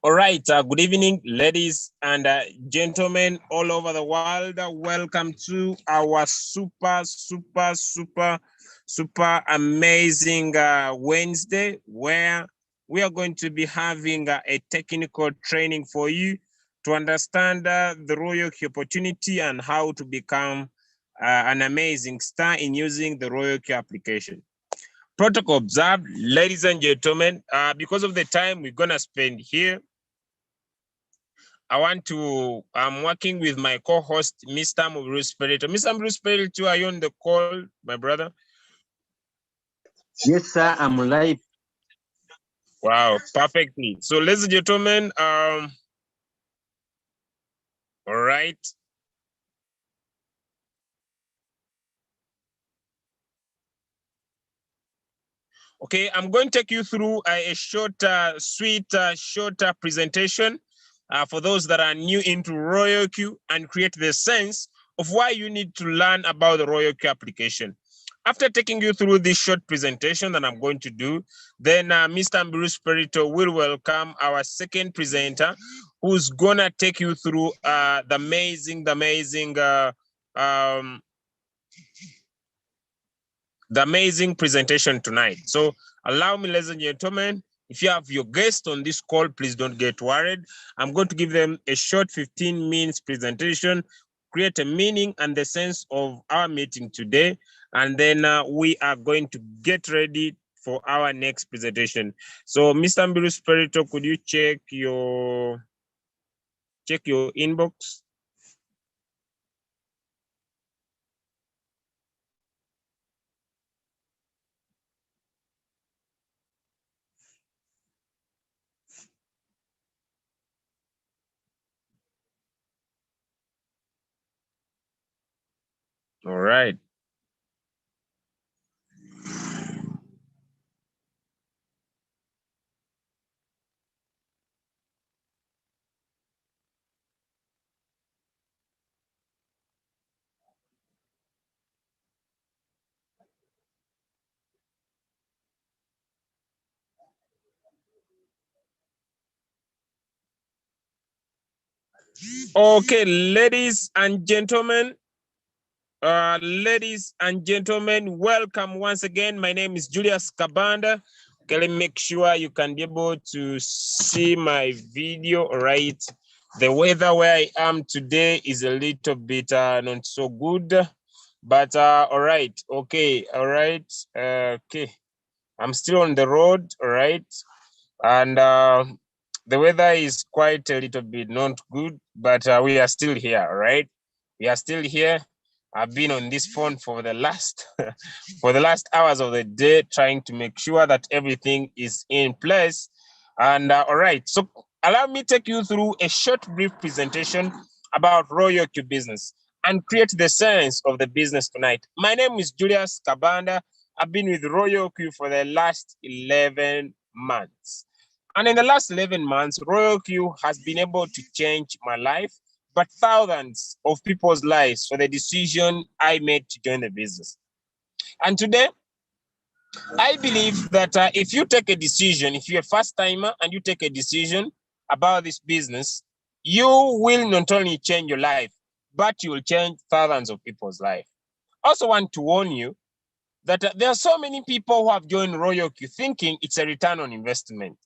All right, good evening, ladies and gentlemen all over the world. Welcome to our super amazing Wednesday, where we are going to be having a technical training for you to understand the Royal Key opportunity and how to become an amazing star in using the Royal Key application. Protocol observed, ladies and gentlemen, because of the time we're going to spend here, I'm working with my co-host, Mr. Mubru Spirito. Mr. Mubru Spirito, are you on the call, my brother? Yes, sir, I'm live. Wow, perfectly. So, ladies and gentlemen, all right. Okay, I'm going to take you through a short, sweet, short presentation for those that are new into RoyalQ and create the sense of why you need to learn about the RoyalQ application. After taking you through this short presentation that I'm going to do, then Mr. Mbiru Spirito will welcome our second presenter, who's gonna take you through the amazing presentation tonight. So allow me, ladies and gentlemen, if you have your guest on this call, please don't get worried. I'm going to give them a short 15 minutes presentation, create a meaning and the sense of our meeting today. And then we are going to get ready for our next presentation. So Mr. Mbiru Spirito, could you check your inbox? All right. Okay, ladies and gentlemen, welcome once again. My name is Julius Kabanda. Okay, let me make sure you can be able to see my video. All right. The weather where I am today is a little bit not so good, but all right. Okay. All right. Okay. I'm still on the road. All right. And the weather is quite a little bit not good, but we are still here. All right. We are still here. I've been on this phone for the last for the last hours of the day, trying to make sure that everything is in place. And all right, so allow me take you through a short, brief presentation about Royal Q Business and create the sense of the business tonight. My name is Julius Kabanda. I've been with Royal Q for the last 11 months. And in the last 11 months, Royal Q has been able to change my life, but thousands of people's lives for the decision I made to join the business. And today, I believe that if you take a decision, if you're a first timer and you take a decision about this business, you will not only change your life, but you will change thousands of people's life. I also want to warn you that there are so many people who have joined Royal Q thinking it's a return on investment,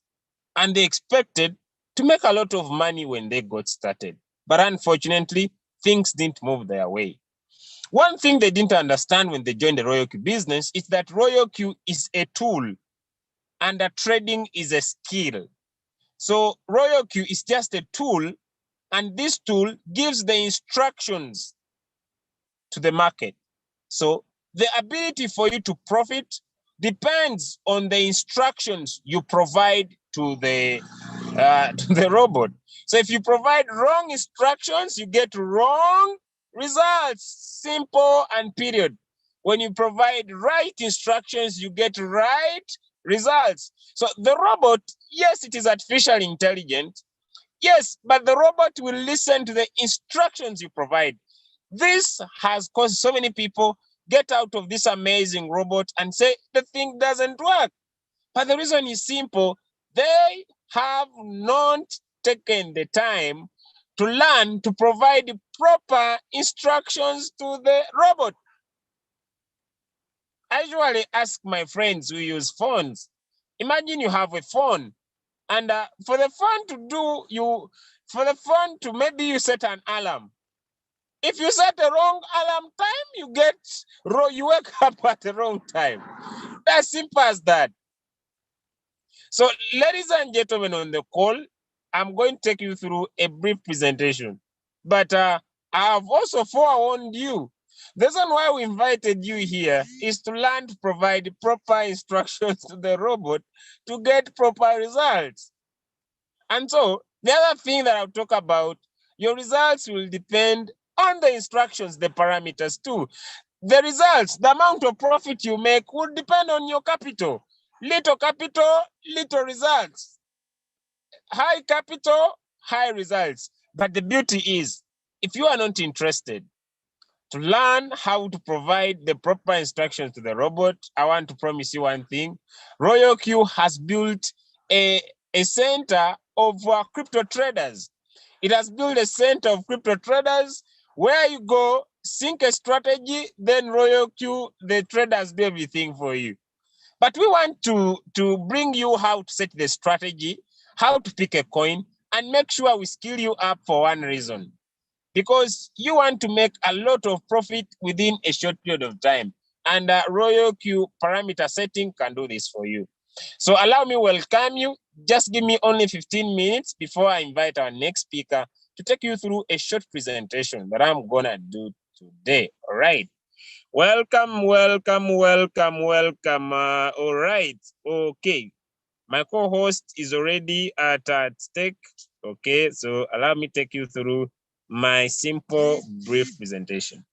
and they expected to make a lot of money when they got started. But unfortunately, things didn't move their way. One thing they didn't understand when they joined the Royal Q business is that Royal Q is a tool and that trading is a skill. So Royal Q is just a tool, and this tool gives the instructions to the market. So the ability for you to profit depends on the instructions you provide to the robot. So if you provide wrong instructions, you get wrong results. Simple and period. When you provide right instructions, you get right results. So the robot, yes, it is artificial intelligence. Yes, but the robot will listen to the instructions you provide. This has caused so many people get out of this amazing robot and say the thing doesn't work. But the reason is simple. they have not taken the time to learn to provide proper instructions to the robot. I usually ask my friends who use phones, imagine you have a phone, and for the phone to maybe you set an alarm. If you set the wrong alarm time, you wake up at the wrong time. As simple as that. So, ladies and gentlemen on the call, I'm going to take you through a brief presentation. But I have also forewarned you. The reason why we invited you here is to learn to provide proper instructions to the robot to get proper results. And so, the other thing that I'll talk about, your results will depend on the instructions, the parameters too. The results, the amount of profit you make will depend on your capital. Little capital, little results. High capital, high results. But the beauty is, if you are not interested to learn how to provide the proper instructions to the robot, I want to promise you one thing. RoyalQ has built a center of crypto traders. It has built a center of crypto traders where you go, sync a strategy, then RoyalQ, the traders do everything for you. But we want to bring you how to set the strategy, how to pick a coin, and make sure we skill you up for one reason. Because you want to make a lot of profit within a short period of time. And RoyalQ parameter setting can do this for you. So allow me welcome you. Just give me only 15 minutes before I invite our next speaker to take you through a short presentation that I'm gonna do today. All right. Welcome, welcome, welcome, welcome. All right. Okay. My co-host is already at stake. Okay. So allow me take you through my simple, brief presentation.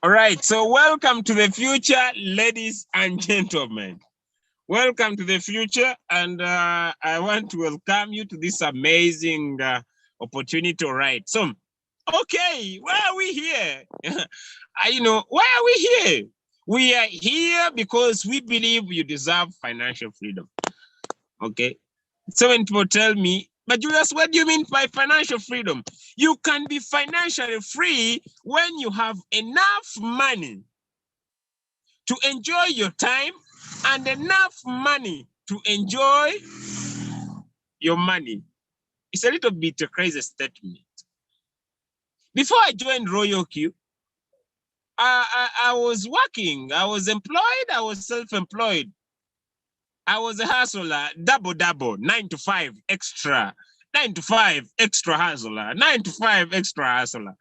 All right, so welcome to the future, ladies and gentlemen. Welcome to the future, and I want to welcome you to this amazing opportunity. All right, so, okay, why are we here? Why are we here? We are here because we believe you deserve financial freedom. Okay, so when people tell me, but Julius, what do you mean by financial freedom? You can be financially free when you have enough money to enjoy your time and enough money to enjoy your money. It's a little bit a crazy statement. Before I joined RoyalQ, I was working, I was employed, I was self-employed. I was a hustler, double, 9 to 5 extra, 9 to 5 extra hustler, 9 to 5 extra hustler.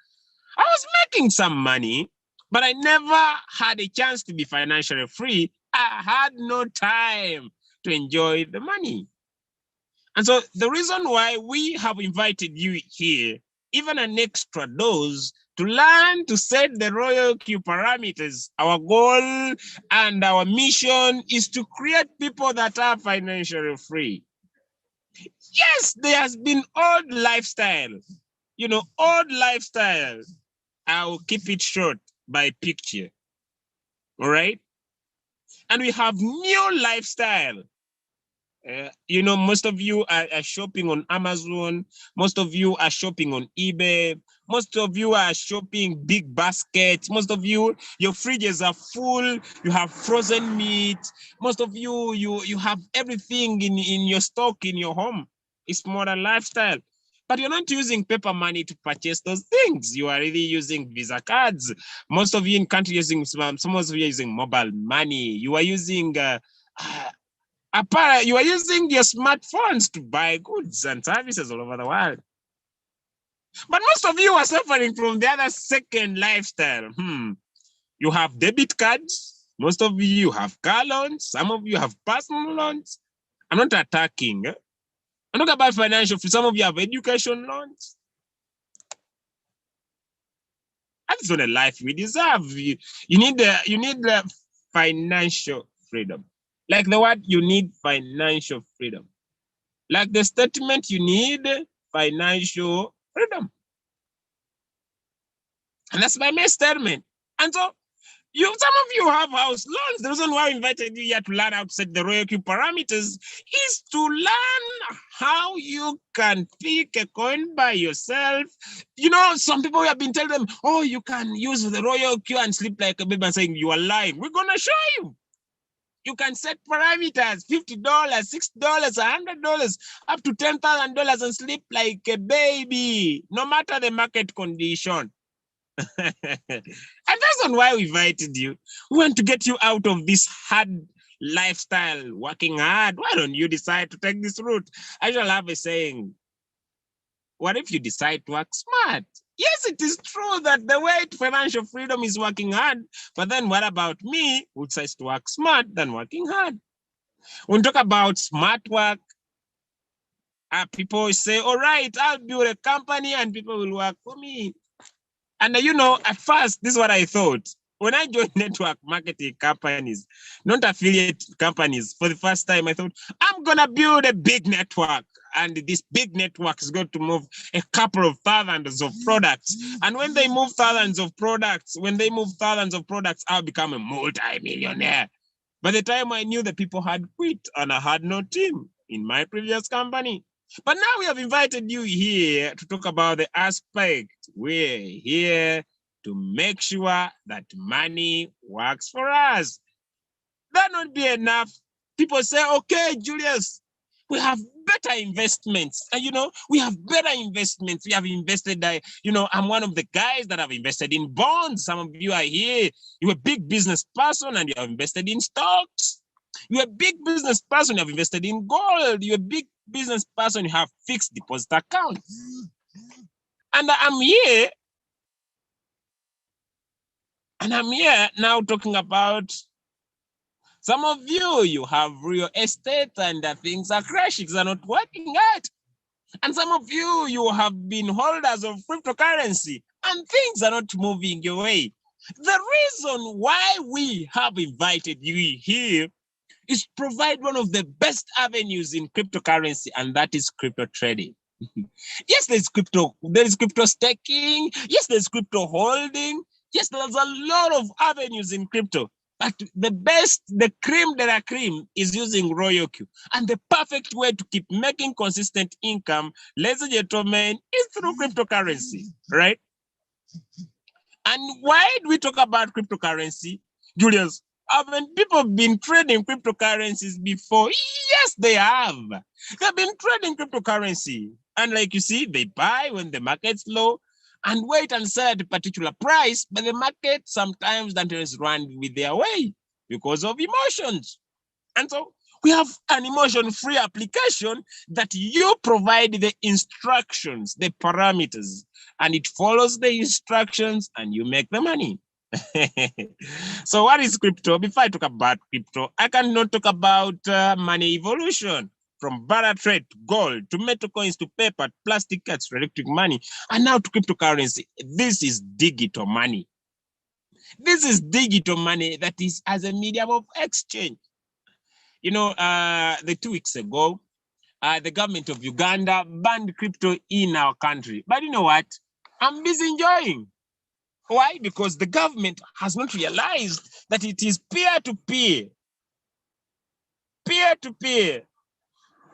I was making some money, but I never had a chance to be financially free. I had no time to enjoy the money. And so the reason why we have invited you here, even an extra dose, to learn to set the RoyalQ parameters, our goal and our mission is to create people that are financially free. Yes, there has been old lifestyle, old lifestyle. I'll keep it short by picture. All right. And we have new lifestyle. Most of you are shopping on Amazon. Most of you are shopping on eBay. Most of you are shopping big baskets. Most of you, your fridges are full. You have frozen meat. Most of you, you have everything in your stock in your home. It's modern lifestyle. But you're not using paper money to purchase those things. You are really using Visa cards. Most of you in country using, some of you are using mobile money. You are using you are using your smartphones to buy goods and services all over the world. But most of you are suffering from the other second lifestyle. You have debit cards. Most of you have car loans. Some of you have personal loans. I'm not attacking. I'm not about financial. Some of you have education loans. That's not a life we deserve. You need the financial freedom. Like the word, you need financial freedom. Like the statement, you need financial freedom. And that's my main statement. And so some of you have house loans. The reason why I invited you here to learn how to set the Royal Q parameters is to learn how you can pick a coin by yourself. You know, some people have been telling them, oh, you can use the Royal Q and sleep like a baby, and saying you are lying. We're going to show you. You can set parameters, $50, $6, $100, up to $10,000 and sleep like a baby, no matter the market condition. And that's not why we invited you. We want to get you out of this hard lifestyle, working hard. Why don't you decide to take this route? I shall have a saying. What if you decide to work smart? Yes, it is true that the way to financial freedom is working hard. But then what about me, who decides to work smart than working hard? When we talk about smart work, people say, all right, I'll build a company and people will work for me. And you know, at first, this is what I thought. When I joined network marketing companies, not affiliate companies, for the first time, I thought, I'm going to build a big network. And this big network is going to move a couple of thousands of products. And when they move thousands of products, I'll become a multi-millionaire. By the time I knew, the people had quit and I had no team in my previous company. But now we have invited you here to talk about the aspect. We're here to make sure that money works for us. That not be enough. People say, okay, Julius, we have better investments. And, you know, we have better investments. We have invested, I'm one of the guys that have invested in bonds. Some of you are here. You're a big business person and you have invested in stocks. You're a big business person, you have invested in gold. You're a big business person, you have fixed deposit accounts. And I'm here now talking about some of you have real estate and things are crashing, things are not working out. And some of you have been holders of cryptocurrency and things are not moving your way. The reason why we have invited you here is provide one of the best avenues in cryptocurrency, and that is crypto trading. Yes, there is crypto staking. Yes, there's crypto holding. Yes, there's a lot of avenues in crypto. But the best, the cream de la cream is using Royal Q. And the perfect way to keep making consistent income, ladies and gentlemen, is through cryptocurrency, right? And why do we talk about cryptocurrency? Julius, haven't people been trading cryptocurrencies before? Yes, they have. They've been trading cryptocurrency. And like you see, they buy when the market's low and wait and sell at a particular price, but the market sometimes doesn't run with their way because of emotions. And so we have an emotion-free application that you provide the instructions, the parameters, and it follows the instructions and you make the money. So what is crypto? Before I talk about crypto, I cannot talk about money evolution. From barter trade to gold, to metal coins, to paper, to plastic cards, to electric money, and now to cryptocurrency. This is digital money. This is digital money that is as a medium of exchange. You know, the 2 weeks ago, the government of Uganda banned crypto in our country. But you know what? I'm busy enjoying. Why? Because the government has not realized that it is peer-to-peer, peer-to-peer,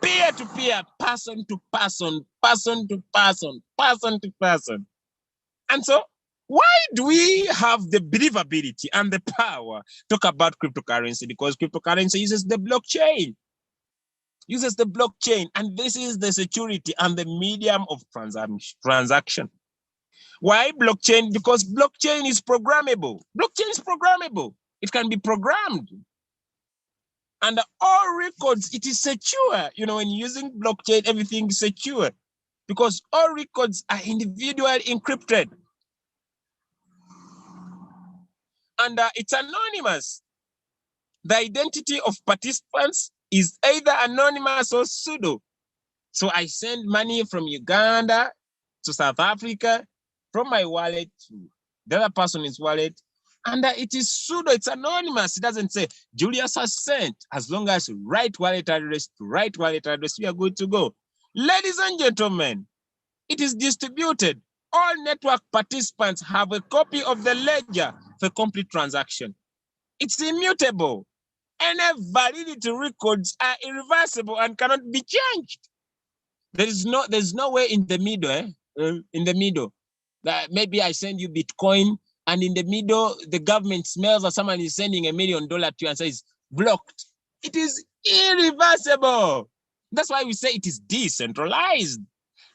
peer-to-peer, person to person, person to person, person to person. And so, why do we have the believability and the power to talk about cryptocurrency? Because cryptocurrency uses the blockchain. And this is the security and the medium of transaction. Why blockchain? Because blockchain is programmable. Blockchain is programmable. It can be programmed. And all records, it is secure. You know, when using blockchain, everything is secure because all records are individually encrypted. and it's anonymous. The identity of participants is either anonymous or pseudo. So I send money from Uganda to South Africa from my wallet to the other person's wallet, and it is pseudo, it's anonymous. It doesn't say Julius has sent. As long as right wallet address to right wallet address, we are good to go. Ladies and gentlemen, it is distributed. All network participants have a copy of the ledger for complete transaction. It's immutable. Any validity records are irreversible and cannot be changed. There's no way in the middle, in the middle, that maybe I send you Bitcoin and in the middle, the government smells that someone is sending $1 million to you and says blocked. It is irreversible. That's why we say it is decentralized.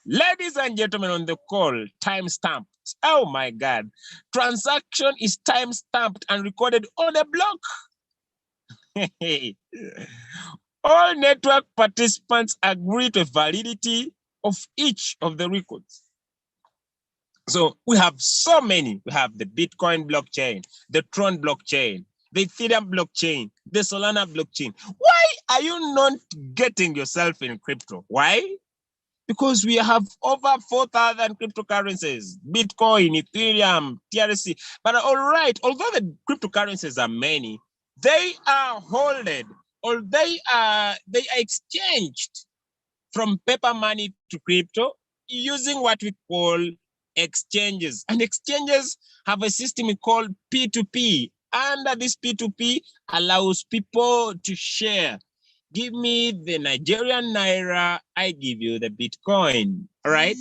Ladies and gentlemen on the call, time-stamped. Oh my God. Transaction is time-stamped and recorded on a block. All network participants agree to validity of each of the records. So we have so many. We have the Bitcoin blockchain, the Tron blockchain, the Ethereum blockchain, the Solana blockchain. Why are you not getting yourself in crypto? Why? Because we have over 4,000 cryptocurrencies, Bitcoin, Ethereum, TRC. But all right, although the cryptocurrencies are many, they are holded or they are exchanged from paper money to crypto using what we call exchanges. And exchanges have a system called P2P. Under this P2P allows people to share. Give me the Nigerian Naira, I give you the Bitcoin, all right?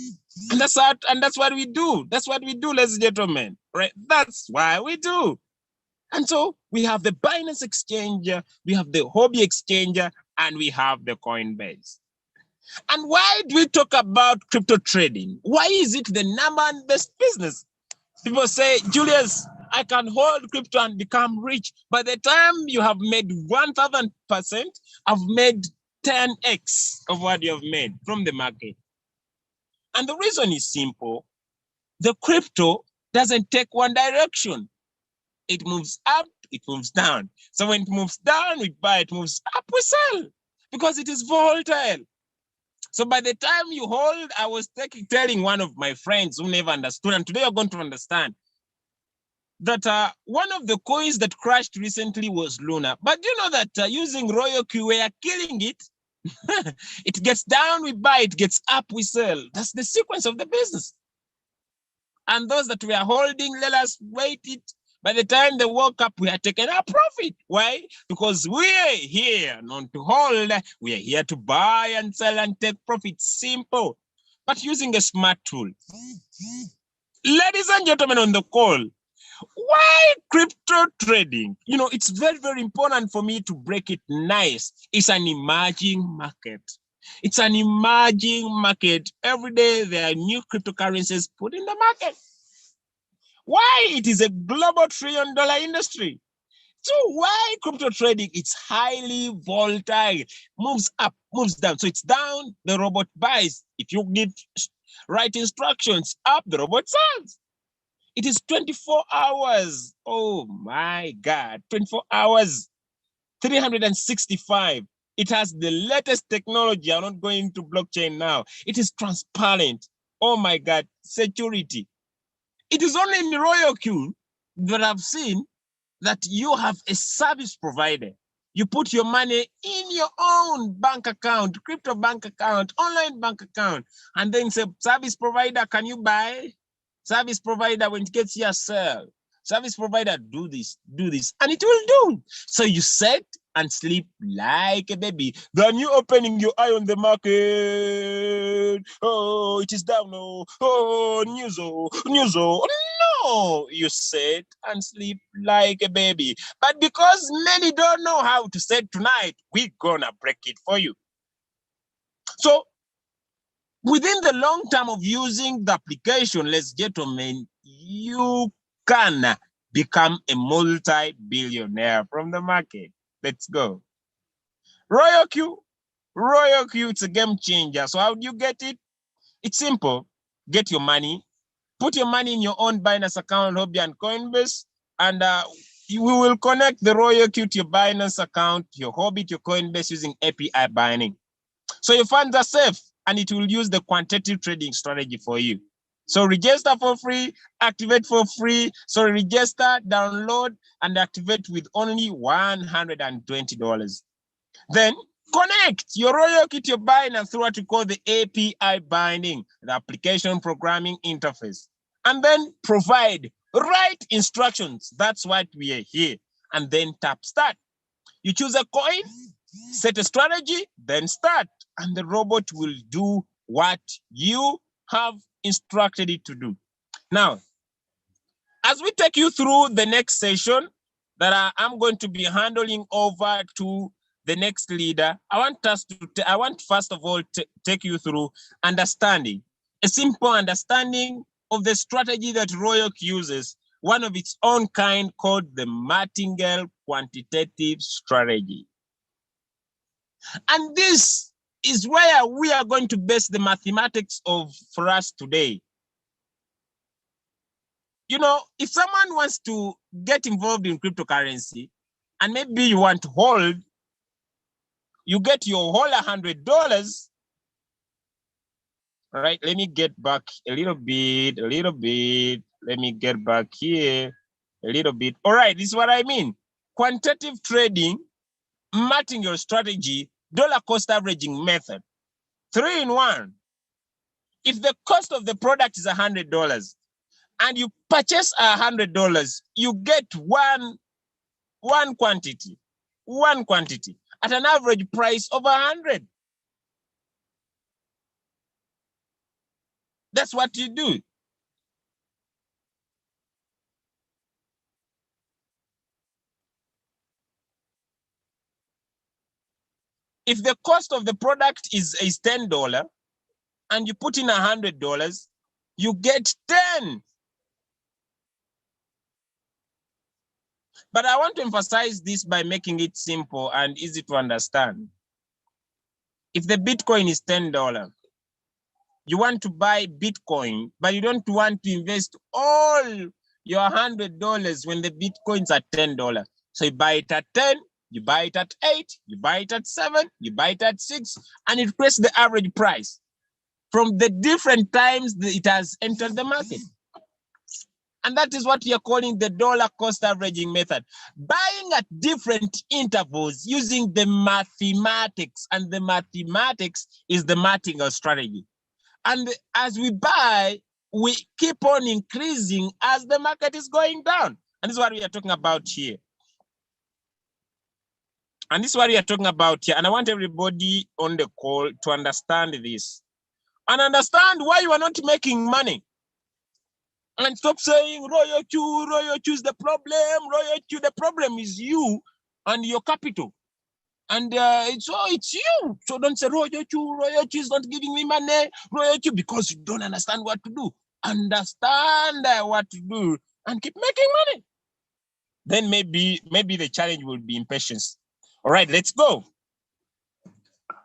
And that's what we do. That's what we do, ladies and gentlemen, right? That's why we do. And so we have the Binance Exchanger, we have the Huobi Exchanger, and we have the Coinbase. And why do we talk about crypto trading? Why is it the number one best business? People say, Julius, I can hold crypto and become rich. By the time you have made 1,000%, I've made 10x of what you have made from the market. And the reason is simple. The crypto doesn't take one direction. It moves up, it moves down. So when it moves down, we buy, it moves up, we sell, because it is volatile. So by the time you hold, I was telling one of my friends who never understood, and today you're going to understand, that one of the coins that crashed recently was Luna. But you know that using RoyalQ, we are killing it. It gets down, we buy, it gets up, we sell. That's the sequence of the business. And those that we are holding, let us wait it. By the time they woke up, we had taken our profit. Why? Because we are here not to hold. We are here to buy and sell and take profit. Simple. But using a smart tool. Ladies and gentlemen on the call, why crypto trading? You know, it's very, very important for me to break it nice. It's an emerging market. It's an emerging market. Every day there are new cryptocurrencies put in the market. Why? It is a global $1 trillion industry. So why crypto trading? It's highly volatile, moves up, moves down. So it's down, the robot buys. If you give right instructions, up, the robot sells. It is 24 hours. Oh my God, 24 hours, 365. It has the latest technology. I'm not going to blockchain now. It is transparent. Oh my God, security. It is only in RoyalQ that I've seen that you have a service provider. You put your money in your own bank account, crypto bank account, online bank account, and then say, service provider, can you buy? Service provider, when it gets here, sell. Service provider, do this, and it will do. So you set and sleep like a baby. Then you opening your eye on the market. Oh, it is down. Oh, news. No, you sit and sleep like a baby. But because many don't know how to set tonight, we're gonna break it for you. So within the long term of using the application, ladies and gentlemen, you can become a multi-billionaire from the market. Let's go. RoyalQ, it's a game changer. So how do you get it? It's simple. Get your money, put your money in your own Binance account, Huobi and Coinbase, and we will connect the RoyalQ to your Binance account, your Hobbit, your Coinbase using API binding. So your funds are safe and it will use the quantitative trading strategy for you. So register for free, activate for free. So register, download, and activate with only $120. Then connect your RoyalQ to your Binance through what we call the API binding, the application programming interface. And then provide right instructions. That's what we are here. And then tap start. You choose a coin, set a strategy, then start. And the robot will do what you have instructed it to do. Now, as we take you through the next session that I'm going to be handling over to the next leader, I want first of all to take you through understanding, a simple understanding of the strategy that RoyalQ uses, one of its own kind called the Martingale quantitative strategy. And this is where we are going to base the mathematics for us today. You know, if someone wants to get involved in cryptocurrency and maybe you want to hold, you get your whole $100. All right, let me get back a little bit. Let me get back here a little bit. All right, this is what I mean. Quantitative trading, martingale strategy, dollar cost averaging method. 3-in-1. If the cost of the product is $100 and you purchase $100, you get one quantity at an average price of 100. That's what you do. If the cost of the product is $10 and you put in $100, you get 10. But I want to emphasize this by making it simple and easy to understand. If the Bitcoin is $10, you want to buy Bitcoin, but you don't want to invest all your $100 when the Bitcoins are $10. So you buy it at 10, you buy it at 8, you buy it at 7, you buy it at 6, and it creates the average price from the different times that it has entered the market. And that is what we are calling the dollar cost averaging method. Buying at different intervals using the mathematics, and the mathematics is the martingale strategy. And as we buy, we keep on increasing as the market is going down. And this is what we are talking about here. And I want everybody on the call to understand this and understand why you are not making money. And stop saying RoyalQ is the problem. RoyalQ, the problem is you and your capital. And it's you. So don't say RoyalQ is not giving me money. RoyalQ, because you don't understand what to do. Understand what to do and keep making money. Then maybe the challenge will be impatience. All right, let's go.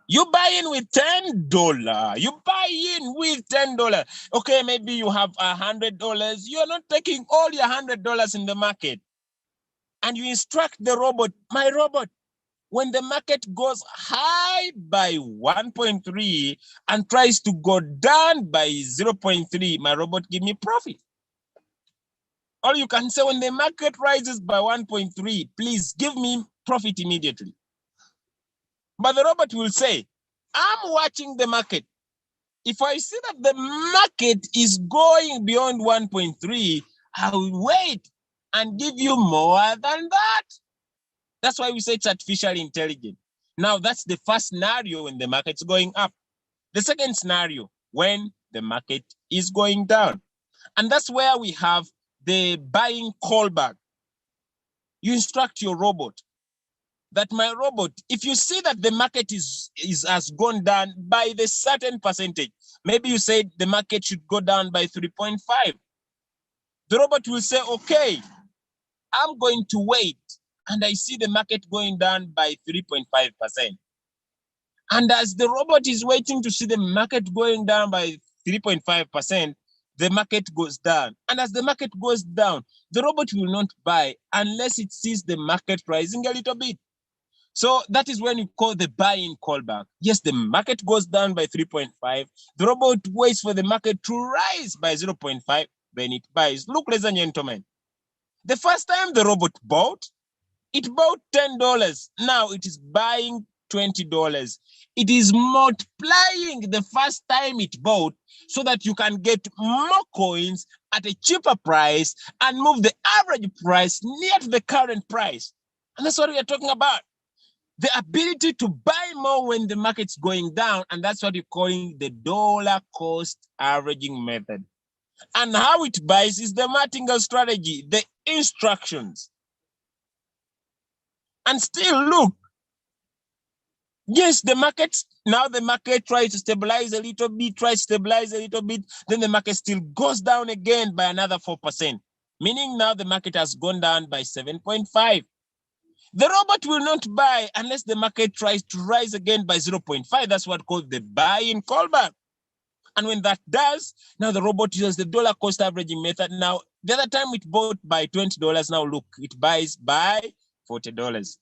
You buy in with $10. You buy in with $10. Okay, maybe you have $100. You're not taking all your $100 in the market. And you instruct the robot, my robot, when the market goes high by 1.3 and tries to go down by 0.3, my robot give me profit. Or you can say when the market rises by 1.3, please give me profit immediately. But the robot will say, I'm watching the market. If I see that the market is going beyond 1.3, I will wait and give you more than that. That's why we say it's artificial intelligence. Now, that's the first scenario when the market's going up. The second scenario, when the market is going down. And that's where we have the buying callback. You instruct your robot that my robot, if you see that the market has gone down by the certain percentage, maybe you said the market should go down by 3.5. The robot will say, okay, I'm going to wait. And I see the market going down by 3.5%. And as the robot is waiting to see the market going down by 3.5%, the market goes down. And as the market goes down, the robot will not buy unless it sees the market rising a little bit. So that is when you call the buy-in callback. Yes, the market goes down by 3.5. The robot waits for the market to rise by 0.5. Then it buys. Look, ladies and gentlemen, the first time the robot bought, it bought $10. Now it is buying $20. It is multiplying the first time it bought so that you can get more coins at a cheaper price and move the average price near to the current price. And that's what we are talking about. The ability to buy more when the market's going down. And that's what you're calling the dollar cost averaging method. And how it buys is the martingale strategy, the instructions. And still, look, yes, the market, now the market tries to stabilize a little bit, then the market still goes down again by another 4%, meaning now the market has gone down by 7.5. The robot will not buy unless the market tries to rise again by 0.5. That's what called the buy-in callback. And when that does, now the robot uses the dollar cost averaging method. Now, the other time it bought by $20, now look, it buys by $40.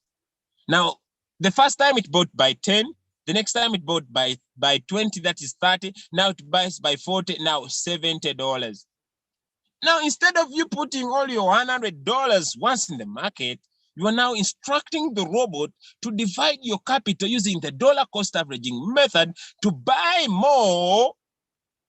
Now, the first time it bought by 10, the next time it bought by 20, that is 30. Now it buys by 40, now $70. Now, instead of you putting all your $100 once in the market, you are now instructing the robot to divide your capital using the dollar cost averaging method to buy more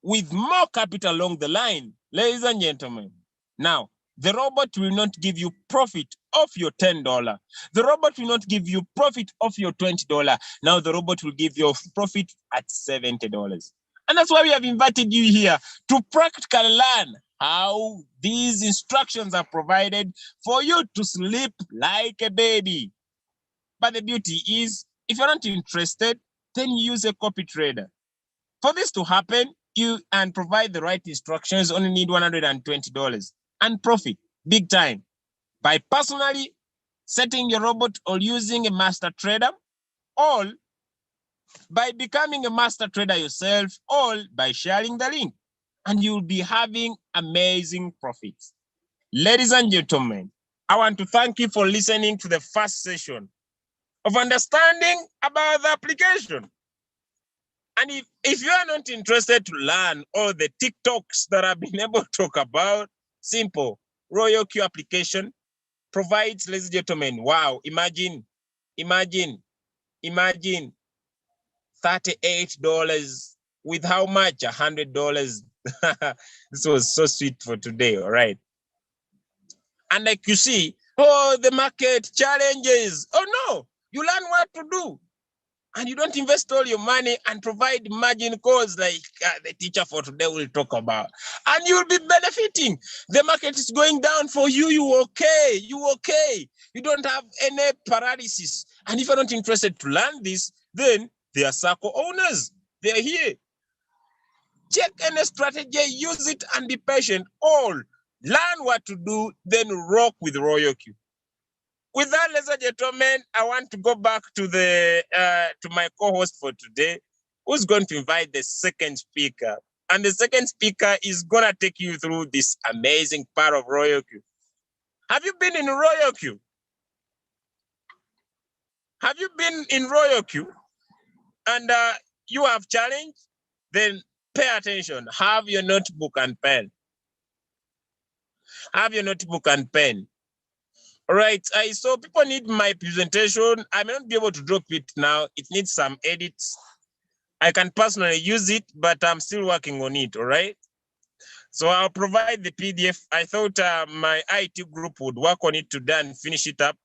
with more capital along the line. Ladies and gentlemen, now, the robot will not give you profit of your $10. The robot will not give you profit of your $20. Now the robot will give you profit at $70. And that's why we have invited you here to practically learn how these instructions are provided for you to sleep like a baby. But the beauty is, if you're not interested, then you use a copy trader. For this to happen, you and provide the right instructions, only need $120 and profit big time by personally setting your robot or using a master trader, or by becoming a master trader yourself, or by sharing the link, and you'll be having amazing profits. Ladies and gentlemen, I want to thank you for listening to the first session of understanding about the application. And if you are not interested to learn all the TikToks that I've been able to talk about, simple, RoyalQ application provides, ladies and gentlemen, wow, imagine $38 with how much? $100. This was so sweet for today, all right? And like you see, oh, the market challenges. Oh no, you learn what to do. And you don't invest all your money and provide margin calls like the teacher for today will talk about. And you'll be benefiting. The market is going down for you, you okay. You don't have any paralysis. And if you're not interested to learn this, then they are circle owners. They are here. Check any strategy, use it and be patient. All learn what to do, then rock with RoyalQ. With that, ladies and gentlemen, I want to go back to to my co-host for today, who's going to invite the second speaker. And the second speaker is gonna take you through this amazing part of RoyalQ. Have you been in RoyalQ? Have you been in RoyalQ and you have challenge? Then pay attention. Have your notebook and pen. Have your notebook and pen. All right, so people need my presentation. I may not be able to drop it now. It needs some edits. I can personally use it, but I'm still working on it, all right? So I'll provide the PDF. I thought my IT group would work on it today and finish it up,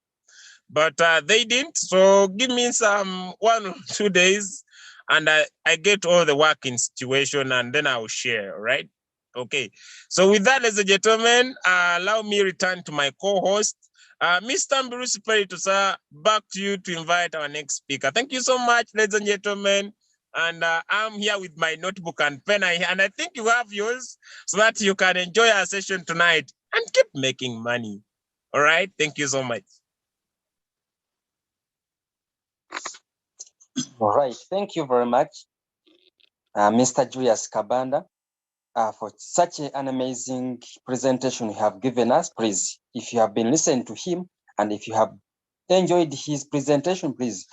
but they didn't. So give me some 1 or 2 days and I get all the working situation and then I'll share, all right? Okay, so with that, ladies and gentlemen, allow me return to my co-host, Mr. Mburusi Perito, sir, back to you to invite our next speaker. Thank you so much, ladies and gentlemen. And I'm here with my notebook and pen, and I think you have yours so that you can enjoy our session tonight and keep making money. All right, thank you so much. All right, thank you very much, Mr. Julius Kabanda. for such an amazing presentation you have given us. Please, if you have been listening to him and if you have enjoyed his presentation, please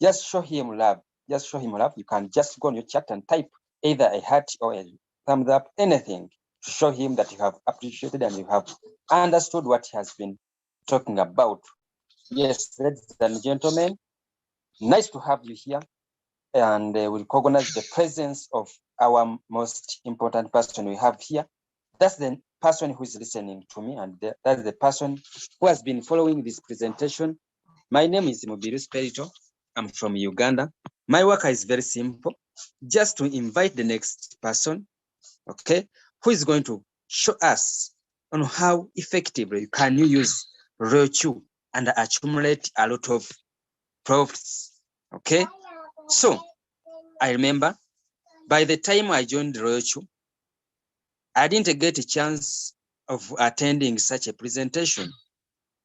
just show him love. Just show him love. You can just go on your chat and type either a heart or a thumbs up, anything to show him that you have appreciated and you have understood what he has been talking about. Yes, ladies and gentlemen, nice to have you here. And we recognize the presence of our most important person we have here. That's the person who is listening to me, and that's the person who has been following this presentation. My name is Mubiru Spirito. I'm from Uganda. My work is very simple, just to invite the next person, okay, who is going to show us on how effectively can you use Royalchew and accumulate a lot of profits, okay? So I remember by the time I joined Royalchew, I didn't get a chance of attending such a presentation.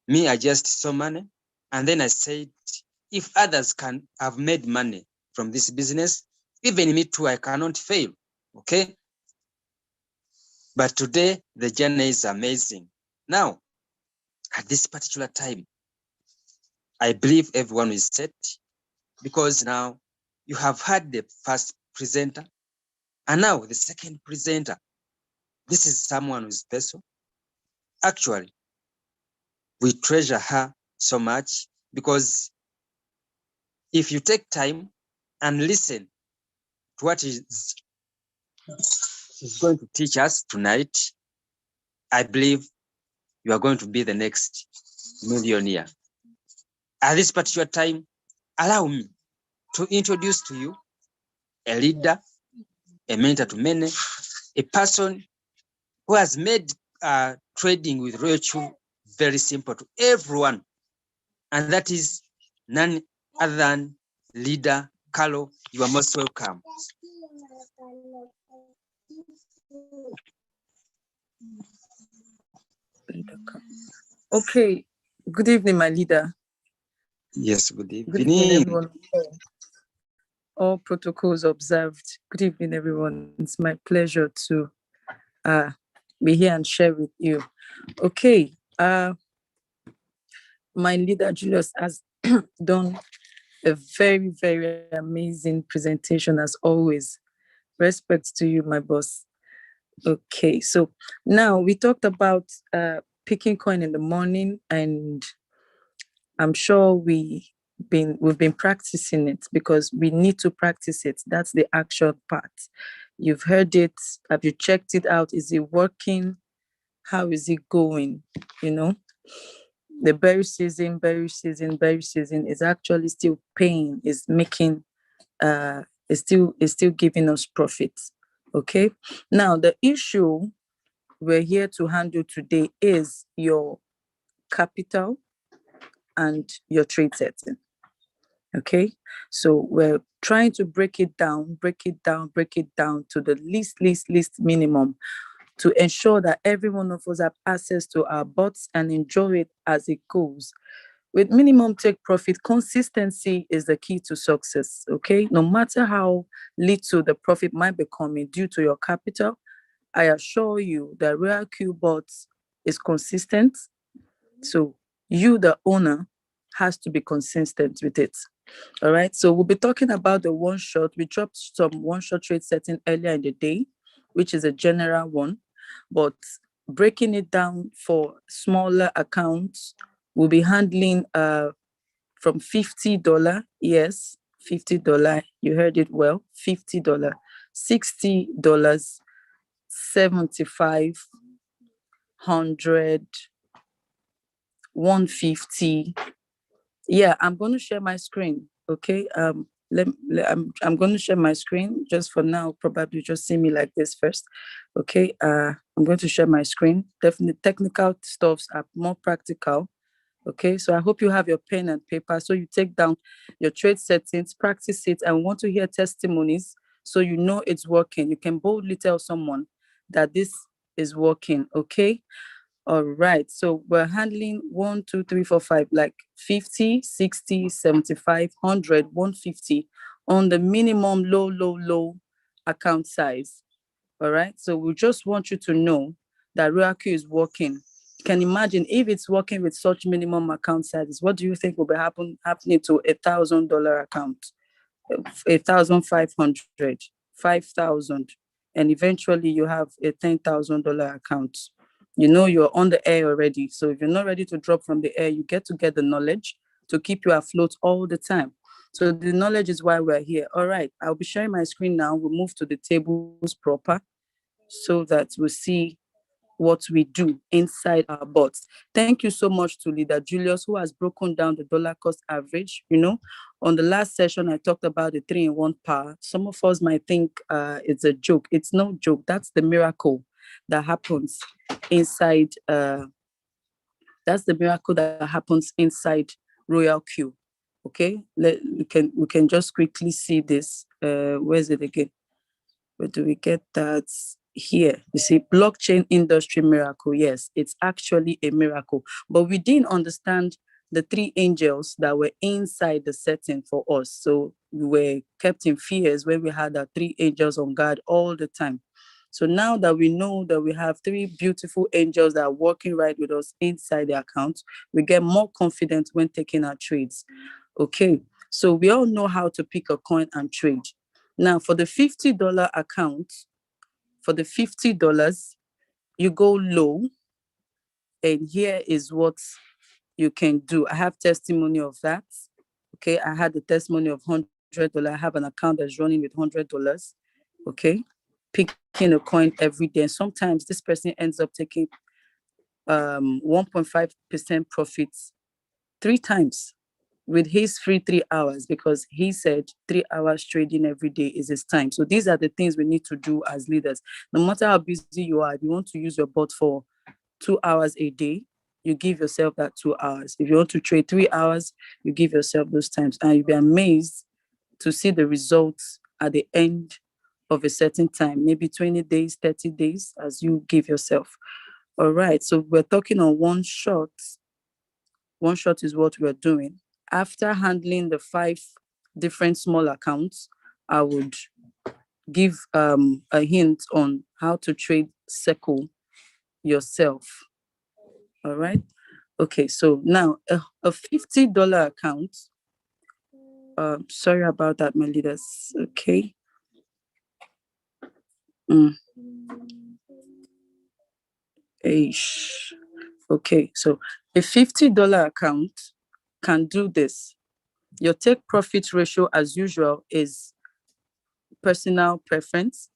Me, I just saw money, and then I said, if others can have made money from this business, even me too, I cannot fail, okay? But today, the journey is amazing. Now, at this particular time, I believe everyone is set, because now you have had the first presenter, and now the second presenter. This is someone who's special. Actually, we treasure her so much, because if you take time and listen to what she's going to teach us tonight, I believe you are going to be the next millionaire. At this particular time, allow me to introduce to you a leader, a mentor to many, a person who has made trading with Royalchew very simple to everyone. And that is none other than Leader Carlo. You are most welcome. Okay. Good evening, my leader. Yes, good evening. Good evening, everyone. All protocols observed. Good evening, everyone. It's my pleasure to be here and share with you. Okay. My leader, Julius, has done a very, very amazing presentation as always. Respect to you, my boss. Okay, so now we talked about picking coin in the morning, and I'm sure we've been practicing it, because we need to practice it. That's the action part. You've heard it. Have you checked it out? Is it working? How is it going? You know, the berry season is actually still paying, is making is still giving us profits. Okay, now the issue we're here to handle today is your capital and your trade setting. Okay, so we're trying to break it down to the least minimum, to ensure that every one of us have access to our bots and enjoy it as it goes. With minimum take profit, consistency is the key to success, okay? No matter how little the profit might be coming due to your capital, I assure you that Royalchew bots is consistent. So you, the owner, has to be consistent with it. All right, so we'll be talking about the one shot. We dropped some one shot trade setting earlier in the day, which is a general one, but breaking it down for smaller accounts, we'll be handling from $50, yes, $50, you heard it well, $50, $60, 75, 100, 150. Yeah, I'm going to share my screen, okay? I'm going to share my screen just for now. Probably just see me like this first, okay? I'm going to share my screen. Definitely technical stuffs are more practical, okay? So I hope you have your pen and paper, so you take down your trade settings, practice it, and want to hear testimonies so you know it's working. You can boldly tell someone that this is working, okay? All right, so we're handling 1, 2, 3, 4, 5, like 50, 60, 75, 100, 150 on the minimum low account size. All right. So we just want you to know that RoyalQ is working. You can imagine if it's working with such minimum account sizes, what do you think will be happening to $1,000 account, 1,500, 5,000, and eventually you have a $10,000 account? You know you're on the air already. So if you're not ready to drop from the air, you get the knowledge to keep you afloat all the time. So the knowledge is why we're here. All right, I'll be sharing my screen now. We'll move to the tables proper so that we'll see what we do inside our bots. Thank you so much to Leader Julius, who has broken down the dollar cost average. You know, on the last session, I talked about the 3-in-1 power. Some of us might think it's a joke. It's no joke. That's the miracle that happens inside. That's the miracle that happens inside RoyalQ. Okay, we can just quickly see this. Where's it again? Where do we get that? Here, you see, blockchain industry miracle. Yes, it's actually a miracle, but we didn't understand the 3 angels that were inside the setting for us. So we were kept in fears when we had our 3 angels on guard all the time. So now that we know that we have 3 beautiful angels that are working right with us inside the account, we get more confident when taking our trades. Okay, so we all know how to pick a coin and trade. Now, for the $50 account, for the $50, you go low, and here is what you can do. I have testimony of that. Okay, I had the testimony of $100. I have an account that's running with $100. Okay, picking a coin every day. And sometimes this person ends up taking 1.5% profits 3 times with his free 3 hours, because he said 3 hours trading every day is his time. So these are the things we need to do as leaders. No matter how busy you are, if you want to use your bot for 2 hours a day, you give yourself that 2 hours. If you want to trade 3 hours, you give yourself those times, and you'll be amazed to see the results at the end of a certain time, maybe 20 days, 30 days, as you give yourself. All right, so we're talking on one shot. One shot is what we're doing. After handling the 5 different small accounts, I would give a hint on how to trade Circle yourself. All right. Okay, so now a $50 account. Sorry about that, my leaders. Okay. Okay, so a $50 account can do this. Your take profit ratio, as usual, is personal preference.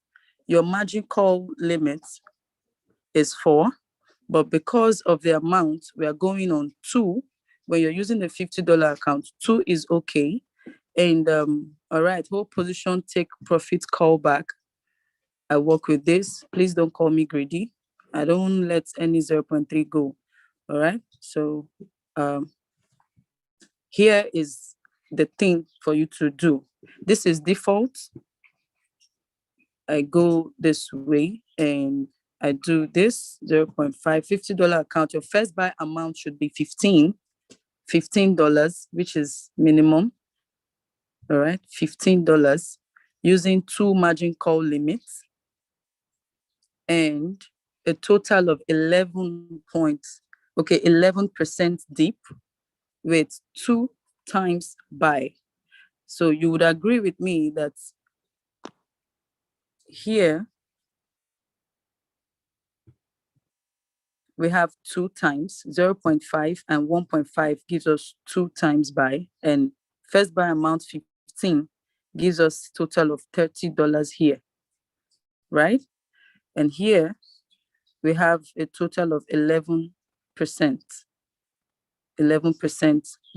Your margin call limit is 4, but because of the amount, we are going on 2. When you're using the $50 account, 2 is okay. And all right, hold position, take profit, call back. I work with this. Please don't call me greedy. I don't let any 0.3 go. All right. So here is the thing for you to do. This is default. I go this way and I do this 0.5 $50 account. Your first buy amount should be $15, which is minimum. All right, $15 using 2 margin call limits and a total of 11% deep with 2 times buy. So you would agree with me that here we have 2 times 0.5 and 1.5 gives us 2 times buy, and first buy amount 15 gives us total of $30 here, right? And here we have a total of 11%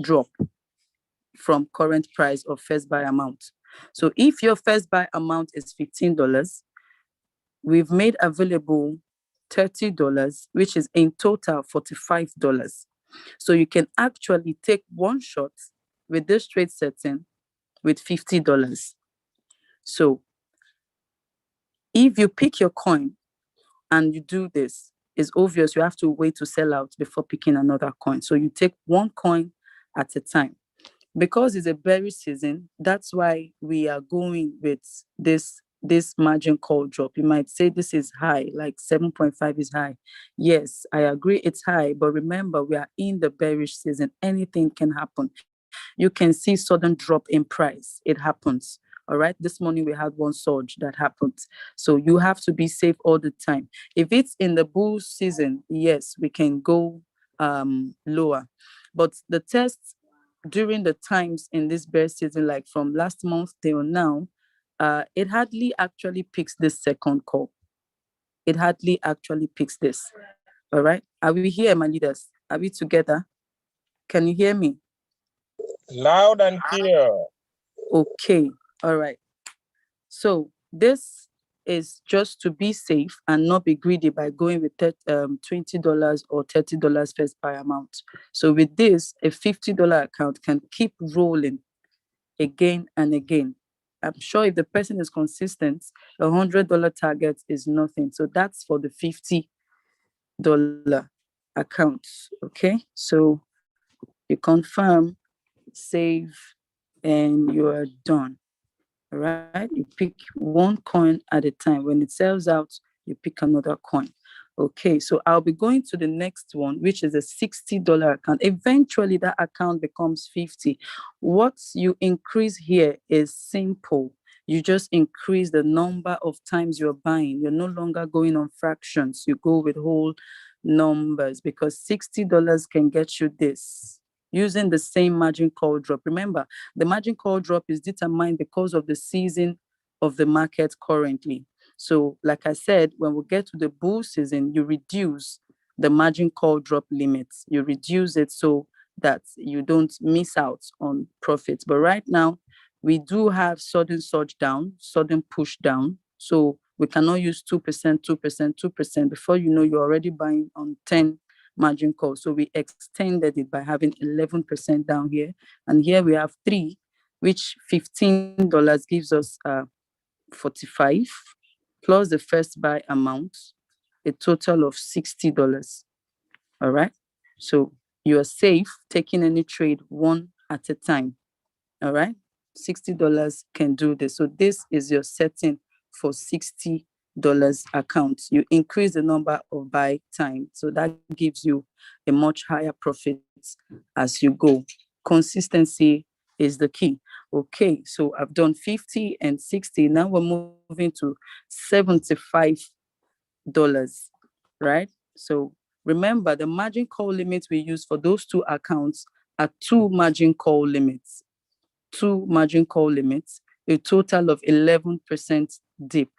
drop from current price of first buy amount. So if your first buy amount is $15, we've made available $30, which is in total $45. So you can actually take one shot with this trade setting with $50. So if you pick your coin and you do this, it's obvious you have to wait to sell out before picking another coin. So you take one coin at a time. Because it's a berry season, that's why we are going with this this margin call drop. You might say this is high, like 7.5 is high. Yes, I agree it's high, but remember, we are in the bearish season. Anything can happen. You can see sudden drop in price. It happens. All right. This morning we had one surge that happened. So you have to be safe all the time. If it's in the bull season, yes, we can go lower. But the tests during the times in this bear season, like from last month till now, it hardly actually picks this second call. It hardly actually picks this. All right. Are we here, my leaders? Are we together? Can you hear me? Loud and clear. Okay. All right. So this is just to be safe and not be greedy by going with $20 or $30 first buy amount. So with this, a $50 account can keep rolling again and again. I'm sure if the person is consistent, $100 target is nothing. So that's for the $50 account. Okay. So you confirm, save, and you are done. All right. You pick one coin at a time. When it sells out, you pick another coin. Okay, so I'll be going to the next one, which is a $60 account. Eventually, that account becomes 50. What you increase here is simple. You just increase the number of times you're buying. You're no longer going on fractions. You go with whole numbers because $60 can get you this using the same margin call drop. Remember, the margin call drop is determined because of the season of the market currently. So like I said, when we get to the bull season, you reduce the margin call drop limits. You reduce it so that you don't miss out on profits. But right now, we do have sudden surge down, sudden push down. So we cannot use 2%, 2%, 2%. Before you know, you're already buying on 10 margin call. So we extended it by having 11% down here. And here we have 3, which $15 gives us 45 plus the first buy amount, a total of $60. All right. So you are safe taking any trade one at a time. All right. $60 can do this. So this is your setting for $60 account. You increase the number of buy time. So that gives you a much higher profit as you go. Consistency is the key. Okay, so I've done 50 and 60. Now we're moving to $75, right? So remember, the margin call limits we use for those two accounts are 2 margin call limits. 2 margin call limits, a total of 11% dip.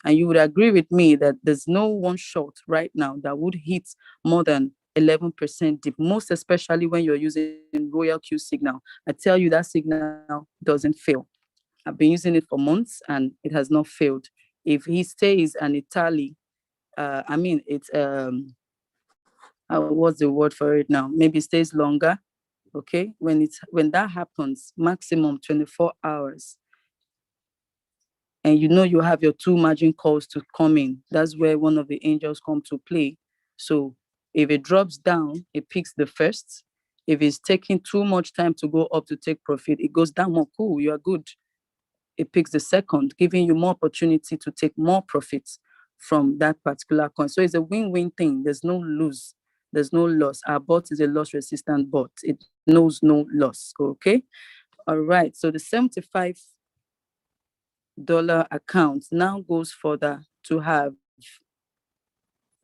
And you would agree with me that there's no one shot right now that would hit more than 11% dip, most especially when you're using Royal Q signal. I tell you that signal doesn't fail. I've been using it for months and it has not failed. If he stays and it tally, what's the word for it now? Maybe it stays longer. Okay, when that happens, maximum 24 hours, and you know you have your 2 margin calls to come in, that's where one of the angels come to play. So if it drops down, it picks the first. If it's taking too much time to go up to take profit, it goes down more. Cool, you are good. It picks the second, giving you more opportunity to take more profits from that particular coin. So it's a win-win thing. There's no lose. There's no loss. Our bot is a loss-resistant bot. It knows no loss. Okay. All right. So the $75 account now goes further to have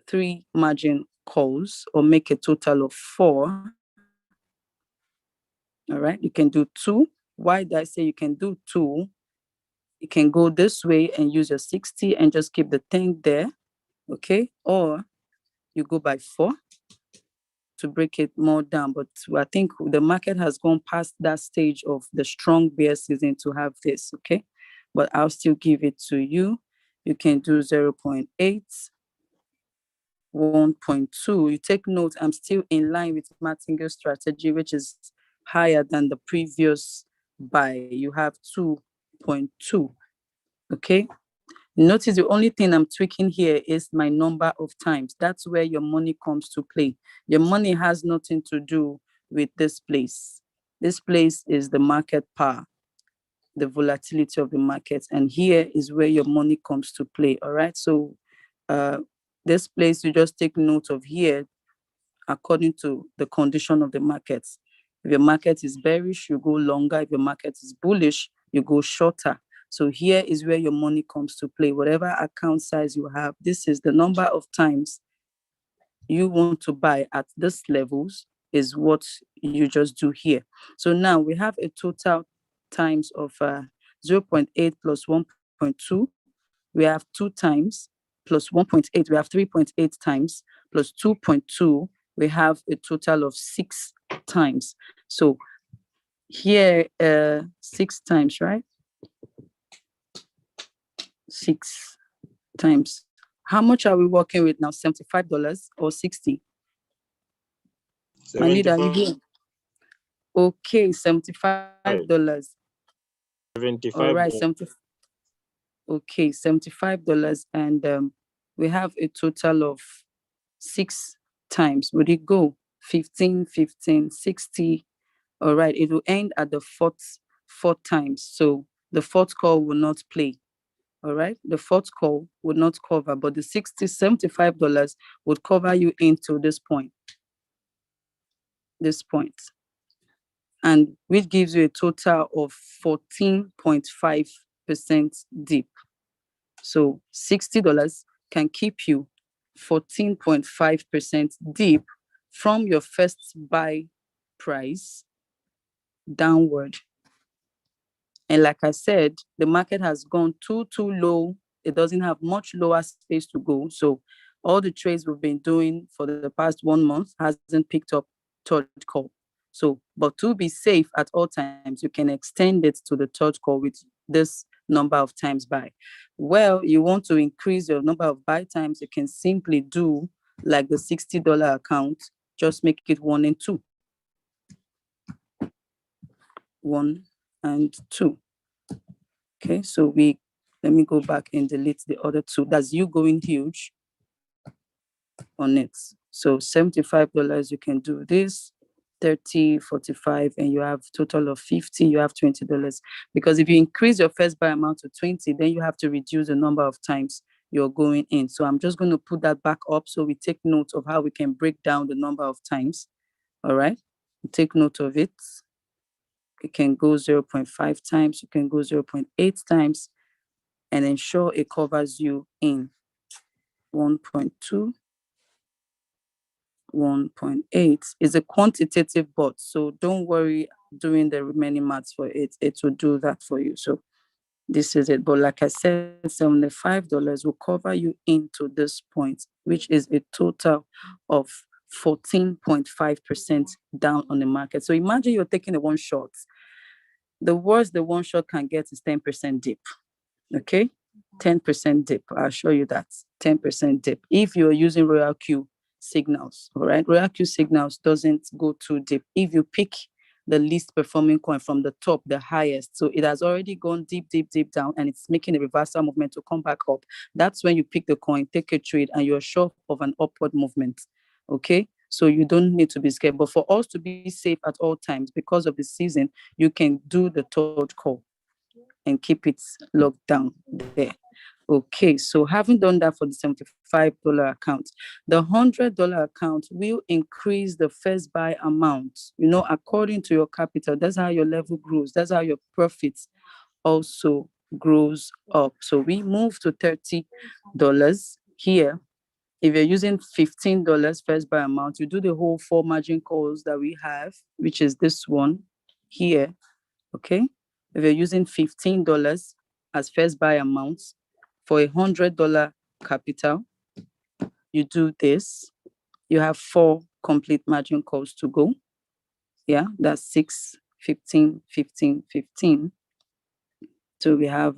3 margin calls or make a total of 4. All right. You can do 2. Why did I say you can do 2? You can go this way and use your 60 and just keep the 10 there. Okay. Or you go by 4 to break it more down. But I think the market has gone past that stage of the strong bear season to have this. Okay. But I'll still give it to you. You can do 0.8, 1.2. You take note, I'm still in line with Martingale's strategy, which is higher than the previous buy. You have 2.2. Okay. Notice the only thing I'm tweaking here is my number of times. That's where your money comes to play. Your money has nothing to do with this place. This place is the market power. the volatility of the market. And here is where your money comes to play. All right. So this place, you just take note of here according to the condition of the markets. If your market is bearish, you go longer. If your market is bullish, you go shorter. So here is where your money comes to play. Whatever account size you have, this is the number of times you want to buy at this levels is what you just do here. So now we have a total times of 0.8 plus 1.2. We have 2 times plus 1.8. We have 3.8 times plus 2.2. We have a total of 6 times. So here, 6 times, right? 6 times. How much are we working with now? $75 or 60? Manida, are you here? Okay, $75. 75. All right, okay, $75, and we have a total of 6 times. Would it go 15, 15, 60? All right, it will end at the fourth times. So the fourth call will not play. All right, the fourth call would not cover, but the $75 would cover you into this point. And which gives you a total of 14.5% dip. So $60 can keep you 14.5% dip from your first buy price downward. And like I said, the market has gone too low. It doesn't have much lower space to go. So all the trades we've been doing for the past 1 month hasn't picked up third call. So, but to be safe at all times, you can extend it to the third call with this number of times buy. Well, you want to increase your number of buy times, you can simply do like the $60 account, just make it 1 and 2. 1 and 2. Okay, so let me go back and delete the other 2. That's you going huge on it. So $75, you can do this, 30, 45, and you have total of 50, you have $20. Because if you increase your first buy amount to 20, then you have to reduce the number of times you're going in. So I'm just going to put that back up so we take note of how we can break down the number of times. All right, take note of it. It can go 0.5 times, you can go 0.8 times, and ensure it covers you in 1.2, 1.8. It's a quantitative bot, so don't worry doing the remaining maths for it. It will do that for you. So this is it. But like I said, $75 will cover you into this point, which is a total of 14.5% down on the market. So imagine you're taking a one shot. The worst the one shot can get is 10% dip. Okay, 10% dip. I'll show you that 10% dip. If you're using Royal Q signals, all right, Royal Q signals doesn't go too deep. If you pick the least performing coin from the top, the highest, so it has already gone deep down, and it's making a reversal movement to come back up. That's when you pick the coin, take a trade, and you're sure of an upward movement. Okay, so you don't need to be scared. But for us to be safe at all times, because of the season, you can do the third call and keep it locked down there. Okay, so having done that for the $75 account, the $100 account will increase the first buy amount, according to your capital. That's how your level grows. That's how your profits also grows up. So we move to $30 here. If you're using $15 first buy amount, you do the whole 4 margin calls that we have, which is this one here, okay? If you're using $15 as first buy amount for $100 capital, you do this. You have 4 complete margin calls to go. Yeah, that's 6, 15, 15, 15. So we have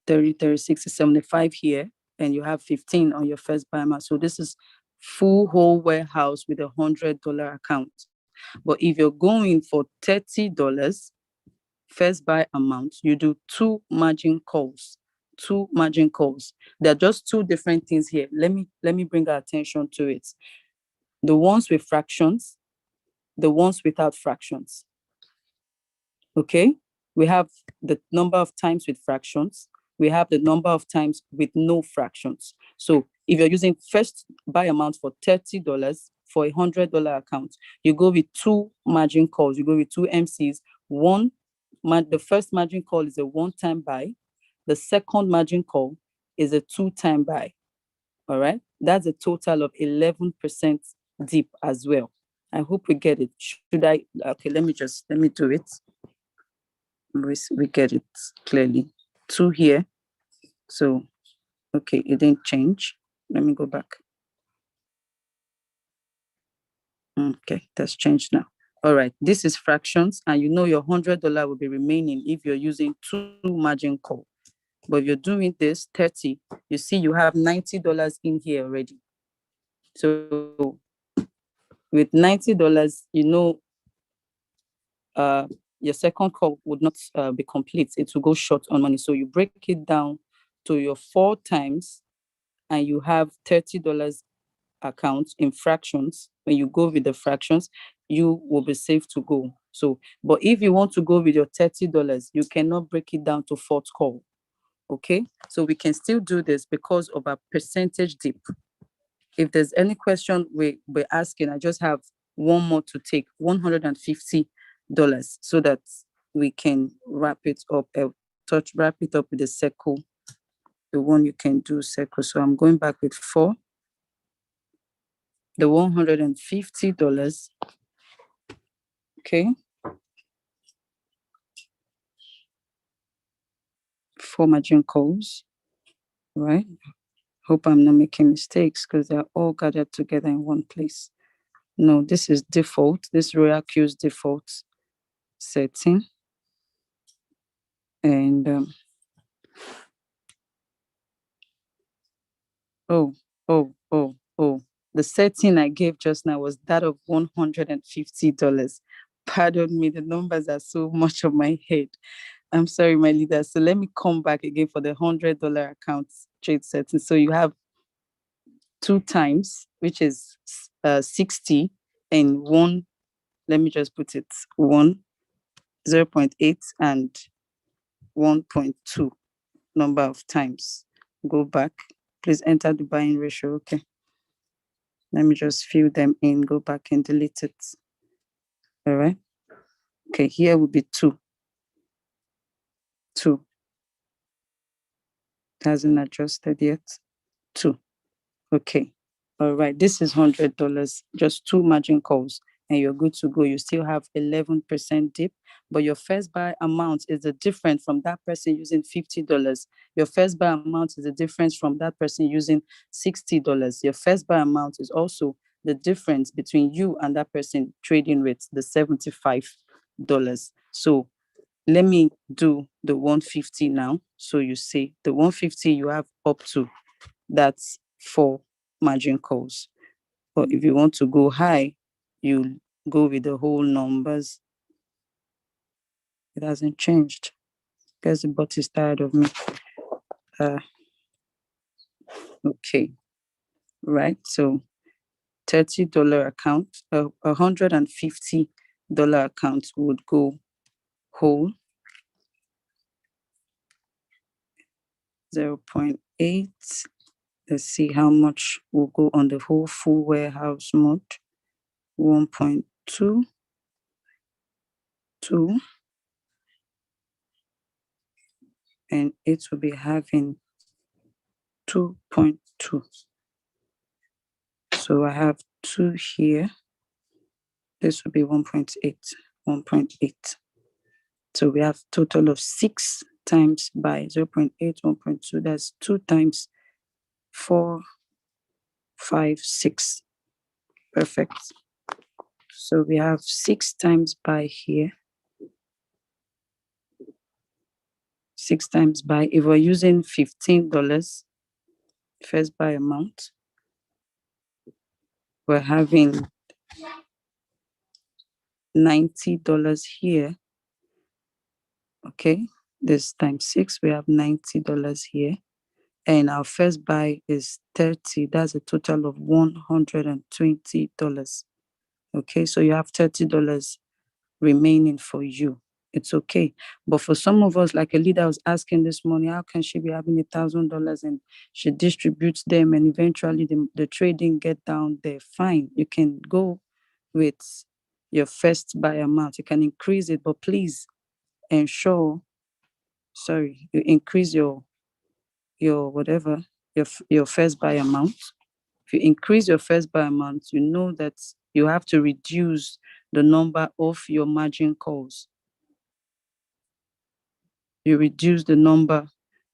30, 30, 60, 75 here, and you have 15 on your first buy amount. So this is full whole warehouse with a $100 account. But if you're going for $30 first buy amount, you do 2 margin calls. 2 margin calls. There are just 2 different things here. Let me bring our attention to it. The ones with fractions, the ones without fractions. Okay? we have the number of times with fractions. We have the number of times with no fractions. So if you're using first buy amount for $30 for a $100 account, you go with 2 margin calls. You go with 2 MCs. The first margin call is a 1-time buy. The second margin call is a 2-time buy. All right. That's a total of 11% dip as well. I hope we get it. Okay, let me do it. We get it clearly. 2 here. So, okay, it didn't change. Let me go back. Okay, that's changed now. All right, this is fractions, and you know your $100 will be remaining if you're using 2 margin call. But if you're doing this 30, you see you have $90 in here already. So with $90, you know your second call would not be complete. It will go short on money. So you break it down to your 4 times, and you have $30 account in fractions. When you go with the fractions, you will be safe to go. So, but if you want to go with your $30, you cannot break it down to 4th call. Okay, so we can still do this because of a percentage dip. If there's any question we're asking, I just have one more to take, $150, so that we can wrap it up with the circle, the one you can do circle. So I'm going back with 4, the $150, okay, 4 margin calls, right? Hope I'm not making mistakes because they're all gathered together in one place. No, this is default. This Royal Q's default setting. And the setting I gave just now was that of $150. Pardon me, the numbers are so much of my head. I'm sorry, my leader. So let me come back again for the $100 account trade setting. So you have 2 times, which is 60, and 1, let me just put it, 1, 0.8, and 1.2 number of times. Go back. Please enter the buying ratio. Okay. Let me just fill them in, go back and delete it. All right. Okay, here will be 2. 2. Hasn't adjusted yet. 2. Okay. All right. This is $100, just 2 margin calls, and you're good to go. You still have 11% dip, but your first buy amount is the difference from that person using $50. Your first buy amount is the difference from that person using $60. Your first buy amount is also the difference between you and that person trading with the $75. So let me do the 150 now. So you see the 150 you have up to, that's 4 margin calls. But if you want to go high, you go with the whole numbers. It hasn't changed because the bot is tired of me. Okay, right. So $30 account, $150 account would go whole, 0.8. Let's see how much will go on the whole full warehouse mode. 1.2, 2, and it will be having 2.2. So I have 2 here. This will be 1.8, 1.8. So we have total of 6 times by 0.8, 1.2. That's 2 times 4, 5, 6. Perfect. So we have 6 times by here. 6 times by, if we're using $15 first buy amount, we're having $90 here. Okay, this times 6, we have $90 here. And our first buy is 30. That's a total of $120. Okay, so you have $30 remaining for you it's okay. But for some of us, like a leader was asking this morning, how can she be having $1,000 and she distributes them and eventually the trading get down there? Fine, you can go with your first buy amount. You can increase it, but please ensure, you increase your whatever, your first buy amount. If you increase your first buy amount, you know that you have to reduce the number of your margin calls. You reduce the number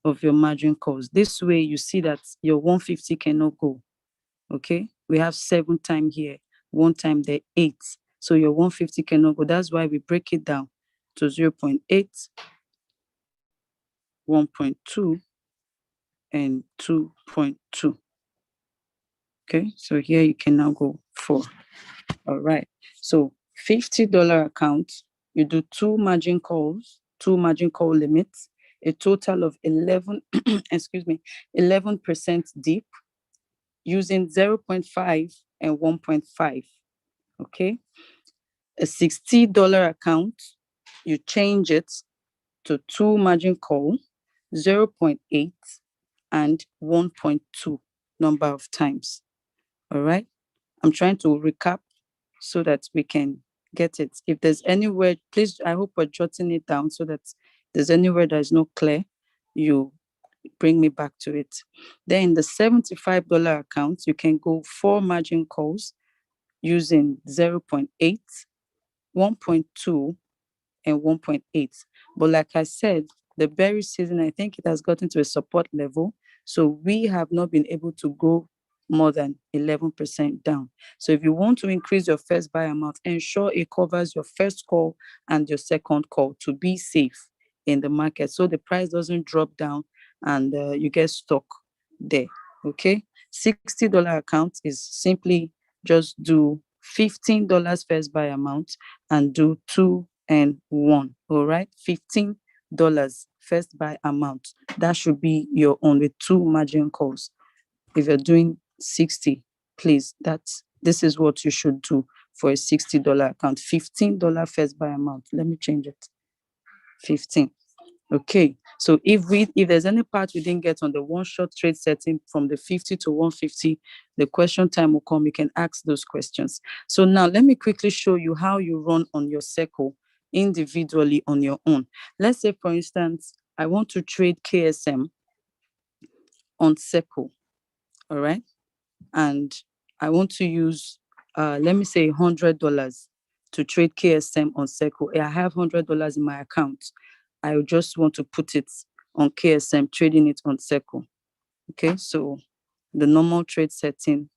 of your margin calls. This way you see that your 150 cannot go. Okay, we have 7 times here, 1 time there, 8. So your 150 cannot go. That's why we break it down to 0.8, 1.2, and 2.2. Okay, so here you can now go 4. All right, so $50 account, you do 2 margin calls, 2 margin call limits, a total of 11, 11% deep, using 0.5 and 1.5. Okay, a $60 account, you change it to 2 margin call, 0.8 and 1.2 number of times. All right, I'm trying to recap so that we can get it. If there's anywhere, please, I hope we're jotting it down so that if there's anywhere that is not clear, you bring me back to it. Then in the $75 account, you can go 4 margin calls using 0.8, 1.2, and 1.8. But like I said, the berry season, I think it has gotten to a support level. So we have not been able to go more than 11% down. So if you want to increase your first buy amount, ensure it covers your first call and your second call to be safe in the market, so the price doesn't drop down and you get stuck there. Okay, $60 account is simply just do $15 first buy amount and do 2 and 1. All right, $15 first buy amount. That should be your only 2 margin calls. If you're doing 60, please, this is what you should do for a $60 account. $15 first buy amount. Let me change it. 15. Okay, so if there's any part we didn't get on the one shot trade setting from the 50 to 150, the question time will come. You can ask those questions. So now let me quickly show you how you run on your circle individually on your own. Let's say, for instance, I want to trade KSM on circle. All right, and I want to use let me say $100 to trade KSM on circle. I have $100 in my account. I just want to put it on KSM, trading it on circle. Okay, so the normal trade setting,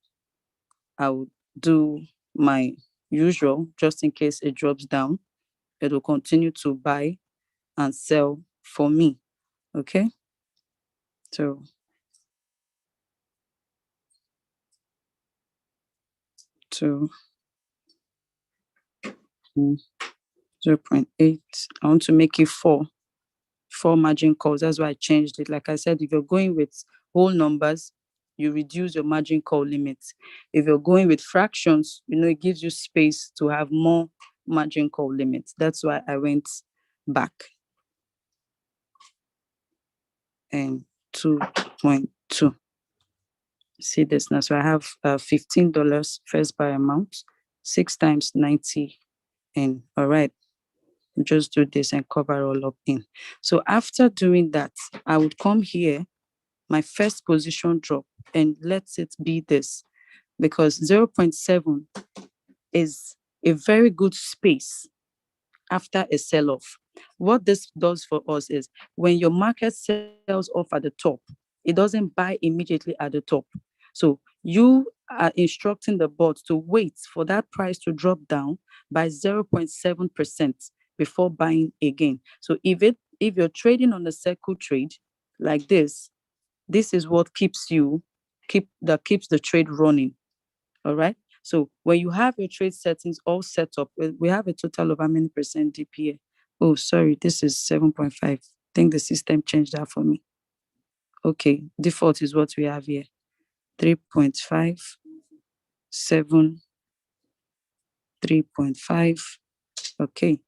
I will do my usual, just in case it drops down. It will continue to buy and sell for me. Okay, so 0.8. I want to make it 4 margin calls. That's why I changed it. Like I said, if you're going with whole numbers, you reduce your margin call limits. If you're going with fractions, it gives you space to have more margin call limits. That's why I went back. And 2.2. See this now. So I have $15 first buy amount, 6 times 90. And all right, just do this and cover all up in. So after doing that, I would come here, my first position drop, and let it be this, because 0.7 is a very good space after a sell-off. What this does for us is when your market sells off at the top, it doesn't buy immediately at the top. So you are instructing the bot to wait for that price to drop down by 0.7% before buying again. So if you're trading on a circle trade like this is what keeps the trade running. All right. So when you have your trade settings all set up, we have a total of how many percent DPA? Oh, sorry, this is 7.5. I think the system changed that for me. Okay, default is what we have here. 3.5, 7, 3.5. Okay,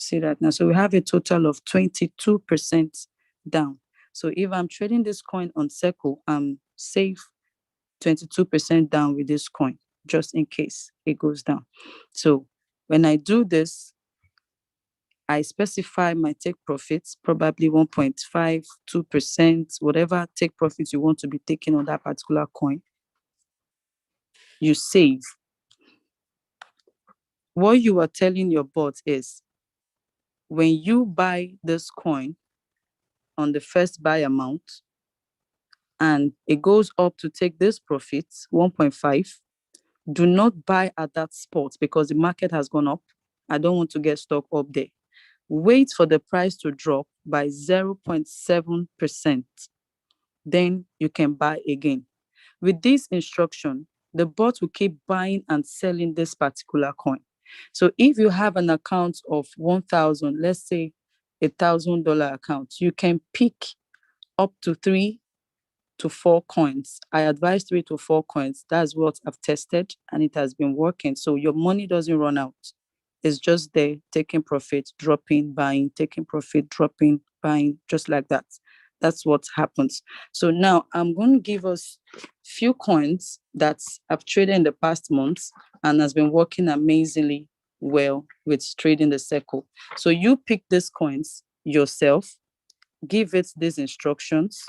See that now? So we have a total of 22% down. So if I'm trading this coin on Circle, I'm safe 22% down with this coin, just in case it goes down. So when I do this, I specify my take profits, probably 1.5, 2%, whatever take profits you want to be taking on that particular coin. You save. What you are telling your bot is, when you buy this coin on the first buy amount and it goes up to take this profit, 1.5, do not buy at that spot because the market has gone up. I don't want to get stuck up there. Wait for the price to drop by 0.7%. Then you can buy again. With this instruction, the bot will keep buying and selling this particular coin. So if you have an account of 1,000, let's say $1,000 account, you can pick up to 3 to 4 coins. I advise 3 to 4 coins. That's what I've tested and it has been working. So your money doesn't run out. It's just there, taking profit, dropping, buying, taking profit, dropping, buying, just like that. That's what happens. So now I'm going to give us few coins that I've traded in the past months and has been working amazingly well with trading the Circle. So you pick these coins yourself, give it these instructions,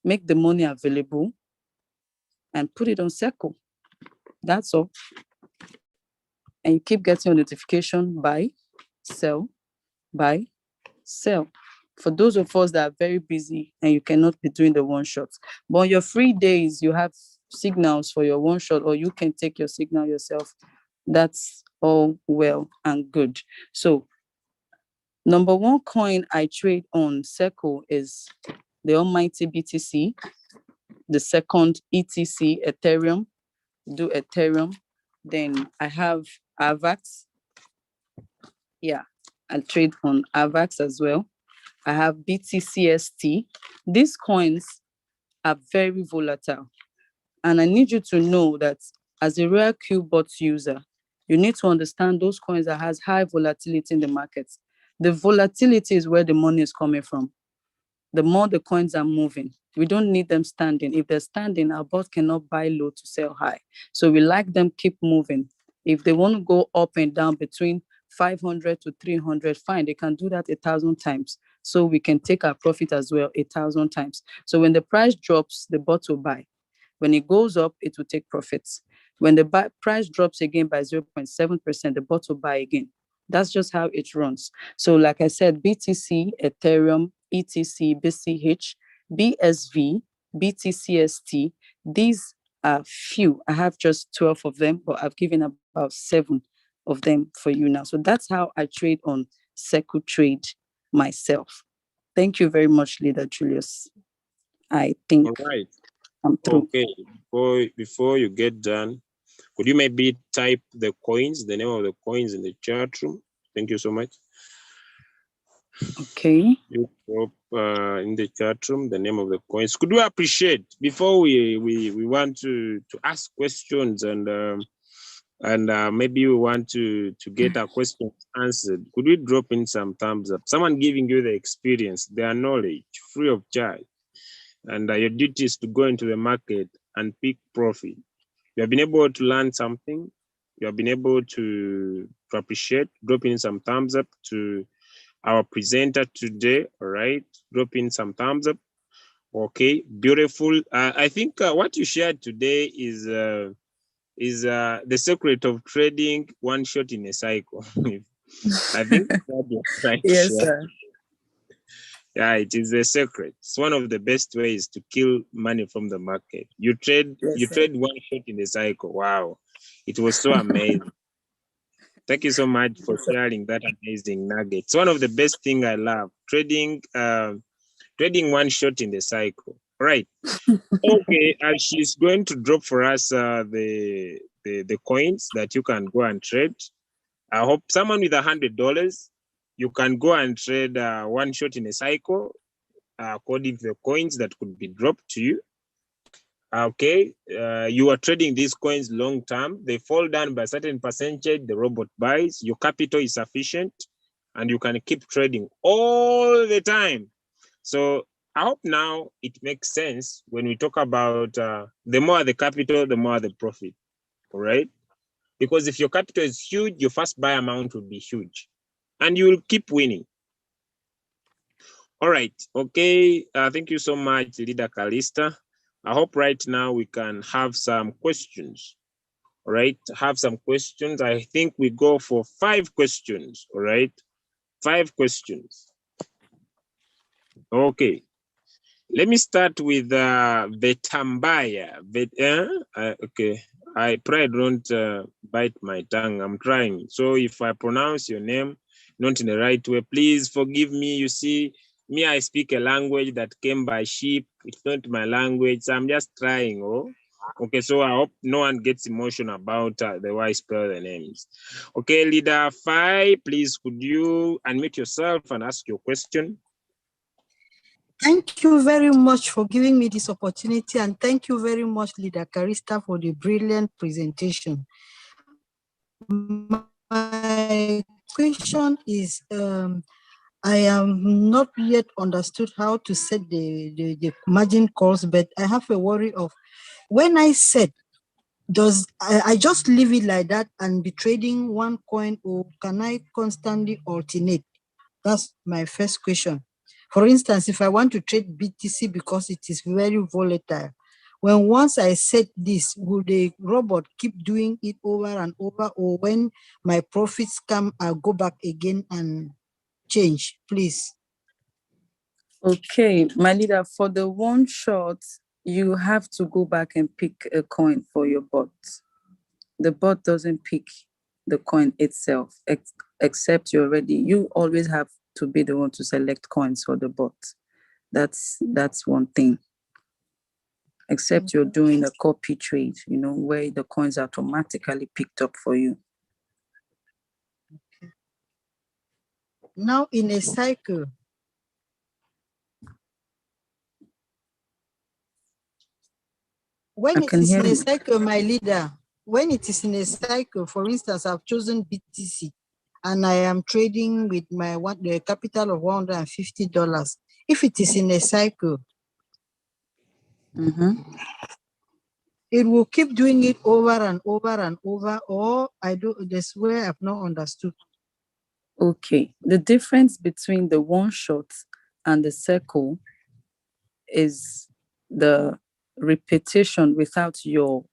make the money available, and put it on Circle. That's all. And you keep getting a notification, buy, sell, buy, sell. For those of us that are very busy and you cannot be doing the one shot, but on your free days, you have signals for your one shot, or you can take your signal yourself. That's all well and good. So number one coin I trade on Circle is the almighty BTC. The second, ETC, Ethereum. Do Ethereum. Then I have AVAX. Yeah, I trade on AVAX as well. I have BTCST. These coins are very volatile. And I need you to know that as a rare QBot user, you need to understand those coins that has high volatility in the market. The volatility is where the money is coming from. The more the coins are moving, we don't need them standing. If they're standing, our bot cannot buy low to sell high. So we like them keep moving. If they want to go up and down between 500 to 300, fine, they can do that 1,000 times. So we can take our profit as well 1,000 times. So when the price drops, the bot will buy. When it goes up, it will take profits. When the price drops again by 0.7%, the bot will buy again. That's just how it runs. So like I said, BTC, Ethereum, ETC, BCH, BSV, BTCST, these are few. I have just 12 of them, but I've given about 7 of them for you now. So that's how I trade on Circle Trade myself. Thank you very much, Leader Julius. I think All right. I'm through. Okay, before you get done, could you maybe type the coins, the name of the coins in the chat room? Thank you so much. Okay. You drop in the chat room the name of the coins. Could we appreciate before we want to ask questions and maybe we want to get our questions answered? Could we drop in some thumbs up? Someone giving you the experience, their knowledge, free of charge, and your duty is to go into the market and pick profit. You have been able to learn something. You have been able to appreciate. Drop in some thumbs up to our presenter today. All right, drop in some thumbs up. Okay, beautiful. I think what you shared today is the secret of trading one shot in a cycle. I think that you're trying to Yes, share. sir. Yeah, it is the secret. It's one of the best ways to kill money from the market. You trade one shot in the cycle. Wow, it was so amazing. Thank you so much for sharing that amazing nugget. It's one of the best thing I love, trading one shot in the cycle. Right. Okay, she's going to drop for us the coins that you can go and trade. I hope someone with $100, you can go and trade one shot in a cycle according to the coins that could be dropped to you. Okay, you are trading these coins long term. They fall down by a certain percentage. The robot buys. Your capital is sufficient. and you can keep trading all the time. So I hope now it makes sense when we talk about the more the capital, the more the profit, all right? Because if your capital is huge, your first buy amount will be huge and you will keep winning. All right, okay. Thank you so much, Leader Calista. I hope right now we can have some questions. All right, have some questions. I think we go for 5 questions, all right? 5 questions. Okay, let me start with Vetambaya. Okay, I pray don't bite my tongue. I'm trying. So if I pronounce your name not in the right way, please forgive me. You see, me, I speak a language that came by sheep. It's not my language, so I'm just trying. Oh, okay. So I hope no one gets emotional about the way I spell the names. Okay, Leader Fai, please could you unmute yourself and ask your question? Thank you very much for giving me this opportunity, and thank you very much, Leader Calista, for the brilliant presentation. My question is, I am not yet understood how to set the margin calls, but I have a worry of when I set, does I just leave it like that and be trading one coin, or can I constantly alternate? That's my first question. For instance, if I want to trade BTC because it is very volatile, when once I set this, will the robot keep doing it over and over, or when my profits come, I'll go back again and change, please? Okay, my leader, for the one shot, you have to go back and pick a coin for your bot. The bot doesn't pick the coin itself, except you always have to be the one to select coins for the bot. That's one thing. Except you're doing a copy trade, where the coins are automatically picked up for you. Okay. Now in a cycle, when it is in a cycle, my leader, when it is in a cycle, for instance, I've chosen BTC and I am trading with the capital of $150. If it is in a cycle, it will keep doing it over and over and over, or that's where I've not understood. Okay, the difference between the one shot and the circle is the repetition without your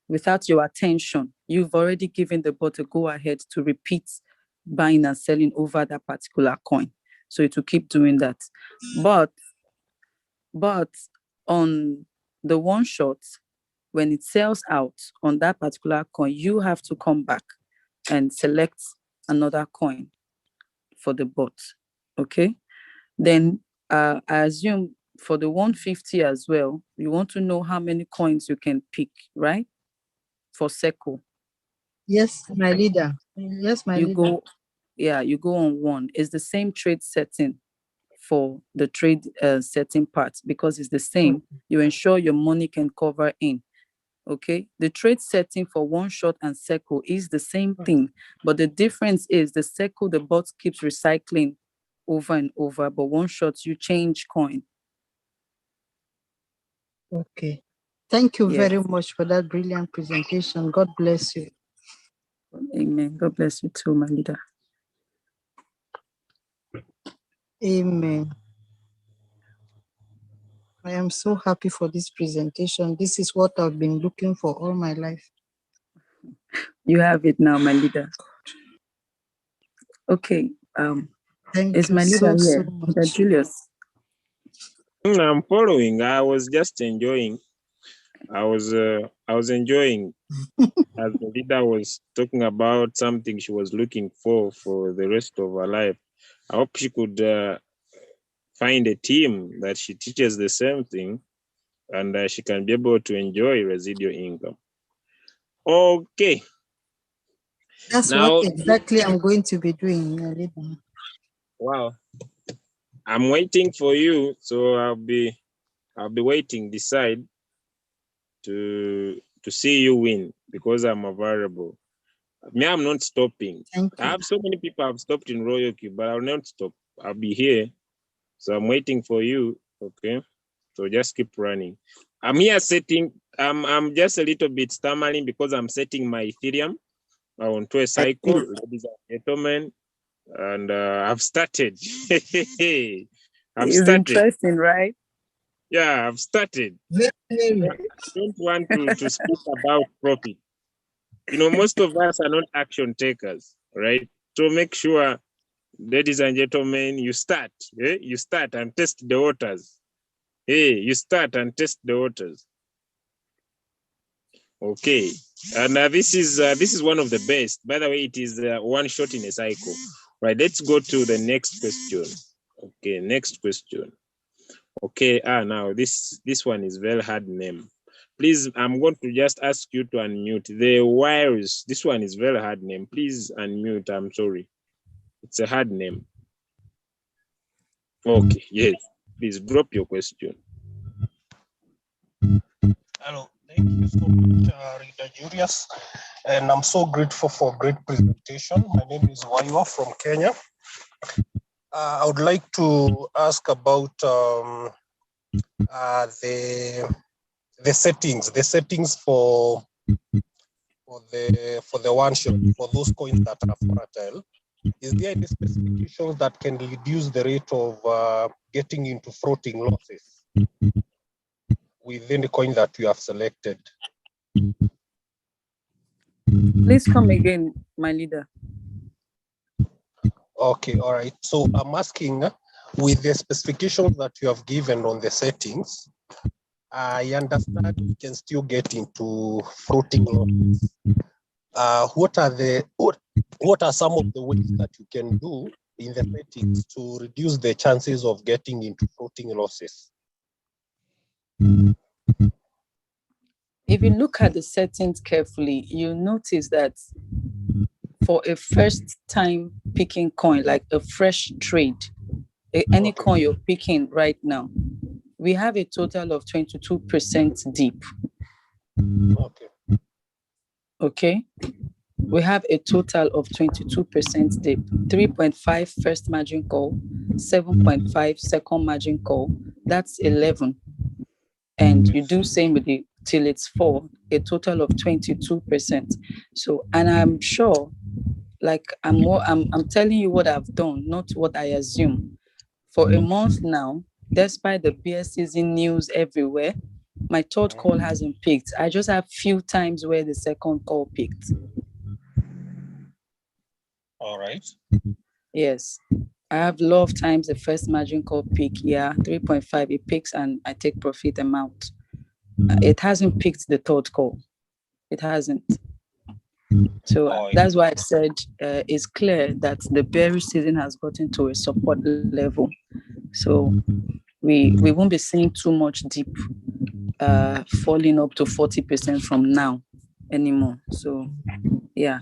without your attention. You've already given the bot a go ahead to repeat buying and selling over that particular coin, so it will keep doing that. But on the one shot, when it sells out on that particular coin, you have to come back and select another coin for the bot. Okay, then I assume for the 150 as well, you want to know how many coins you can pick, right? For Seco. Yes, my leader. Yes, my leader. You go on one. It's the same trade setting for the trade setting part, because it's the same. You ensure your money can cover in. Okay, the trade setting for one shot and Seco is the same thing, but the difference is the Seco, the bot keeps recycling over and over, but one shot you change coin. Okay, thank you very much for that brilliant presentation. God bless you. Amen. God bless you too, my leader. Amen. I am so happy for this presentation. This is what I've been looking for all my life. You have it now, my leader. Okay. Is my leader here? Leader Julius. I'm following. I was just enjoying. I was enjoying as the leader was talking about something she was looking for the rest of her life. I hope she could find a team that she teaches the same thing, and she can be able to enjoy residual income. Okay. That's now, what exactly I'm going to be doing. Wow. I'm waiting for you, so I'll be waiting. Decide to see you win. because I'm available. Me, I'm not stopping. Thank I you. have so many people have stopped in Royal Cube, but I'll not stop. I'll be here. So I'm waiting for you. Okay. So just keep running. I'm here setting. I'm just a little bit stammering because I'm setting my Ethereum onto a cycle, ladies and gentlemen. And I've started. I've It's started. interesting, right? Yeah, I've started. Very, very. I don't want to speak about profit. You know, most of us are not action takers, right? So make sure, ladies and gentlemen, you start. You start and test the waters. You start and test the waters. Okay, and this is one of the best. By the way, it is one shot in a cycle. Right. Let's go to the next question. Okay, next question. Okay. Now this one is very hard name. Please, I'm going to just ask you to unmute the wires. This one is very hard name. Please unmute. I'm sorry. It's a hard name. Okay. Yes. Please drop your question. Hello, thank you so much, Rita Julius, and I'm so grateful for a great presentation. My name is Waiwa from Kenya. I would like to ask about the settings for the one shot for those coins that are volatile. Is there any specifications that can reduce the rate of getting into floating losses within the coin that you have selected? Please come again, my leader. Okay, all right. So I'm asking, with the specifications that you have given on the settings, I understand you can still get into floating losses. What are some of the ways that you can do in the settings to reduce the chances of getting into floating losses? If you look at the settings carefully, you'll notice that for a first time picking coin, like a fresh trade, any coin you're picking right now, we have a total of 22% deep. Okay. Okay. We have a total of 22% deep, 3.5 first margin call, 7.5 second margin call, that's 11. And you do same with the till it's 4, a total of 22%. So, and I'm sure, like I'm telling you what I've done, not what I assume. For a month now, despite the beer season news everywhere, my third call hasn't picked. I just have few times where the second call picked. All right. Yes. I have a lot of times the first margin call pick, 3.5, it picks and I take profit amount. It hasn't picked the third call. It hasn't. So that's why I said it's clear that the bearish season has gotten to a support level. So we won't be seeing too much deep falling up to 40% from now anymore. So yeah.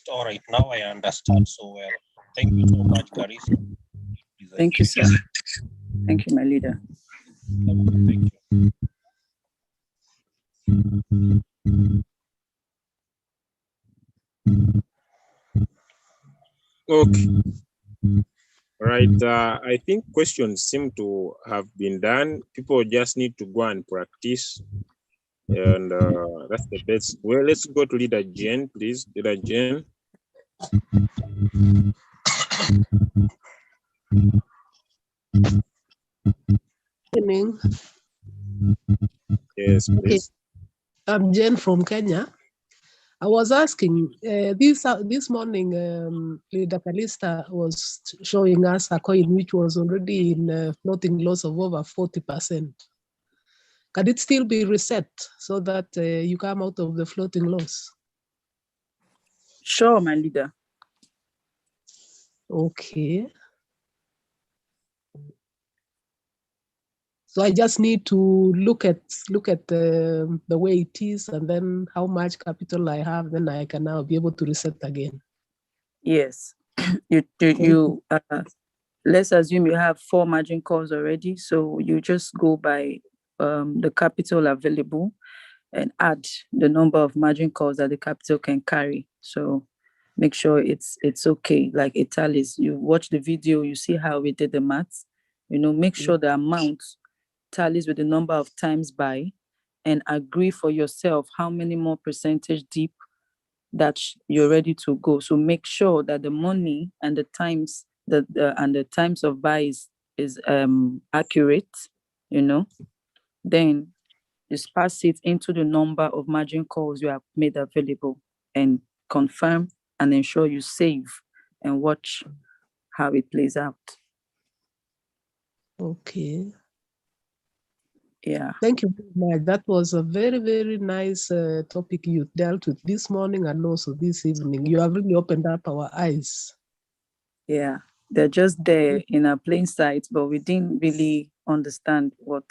All right. Now I understand so well. Thank you so much, Carissa. Thank you, sir. Thank you, my leader. Thank you. Okay. Right. I think questions seem to have been done. People just need to go and practice. And that's the best. Well, let's go to Leader Jen, please. Leader Jen. Evening. Yes, please. Okay. I'm Jen from Kenya. I was asking this morning, Leader Calista was showing us a coin which was already in floating loss of over 40%. Can it still be reset so that you come out of the floating loss? Sure, my leader. Okay. So I just need to look at the way it is and then how much capital I have, then I can now be able to reset again. Yes. Let's assume you have 4 margin calls already. So you just go by the capital available. and add the number of margin calls that the capital can carry. So make sure it's okay. Like it tallies. You watch the video, you see how we did the maths. Make sure the amount tallies with the number of times buy, and agree for yourself how many more percentage dip that you're ready to go. So make sure that the money and the times and the times of buy is accurate. Then disperse it into the number of margin calls you have made available, and confirm and ensure you save and watch how it plays out. Okay. Yeah. Thank you very much. That was a very, very nice topic you dealt with this morning and also this evening. You have really opened up our eyes. Yeah. They're just there in a plain sight, but we didn't really understand what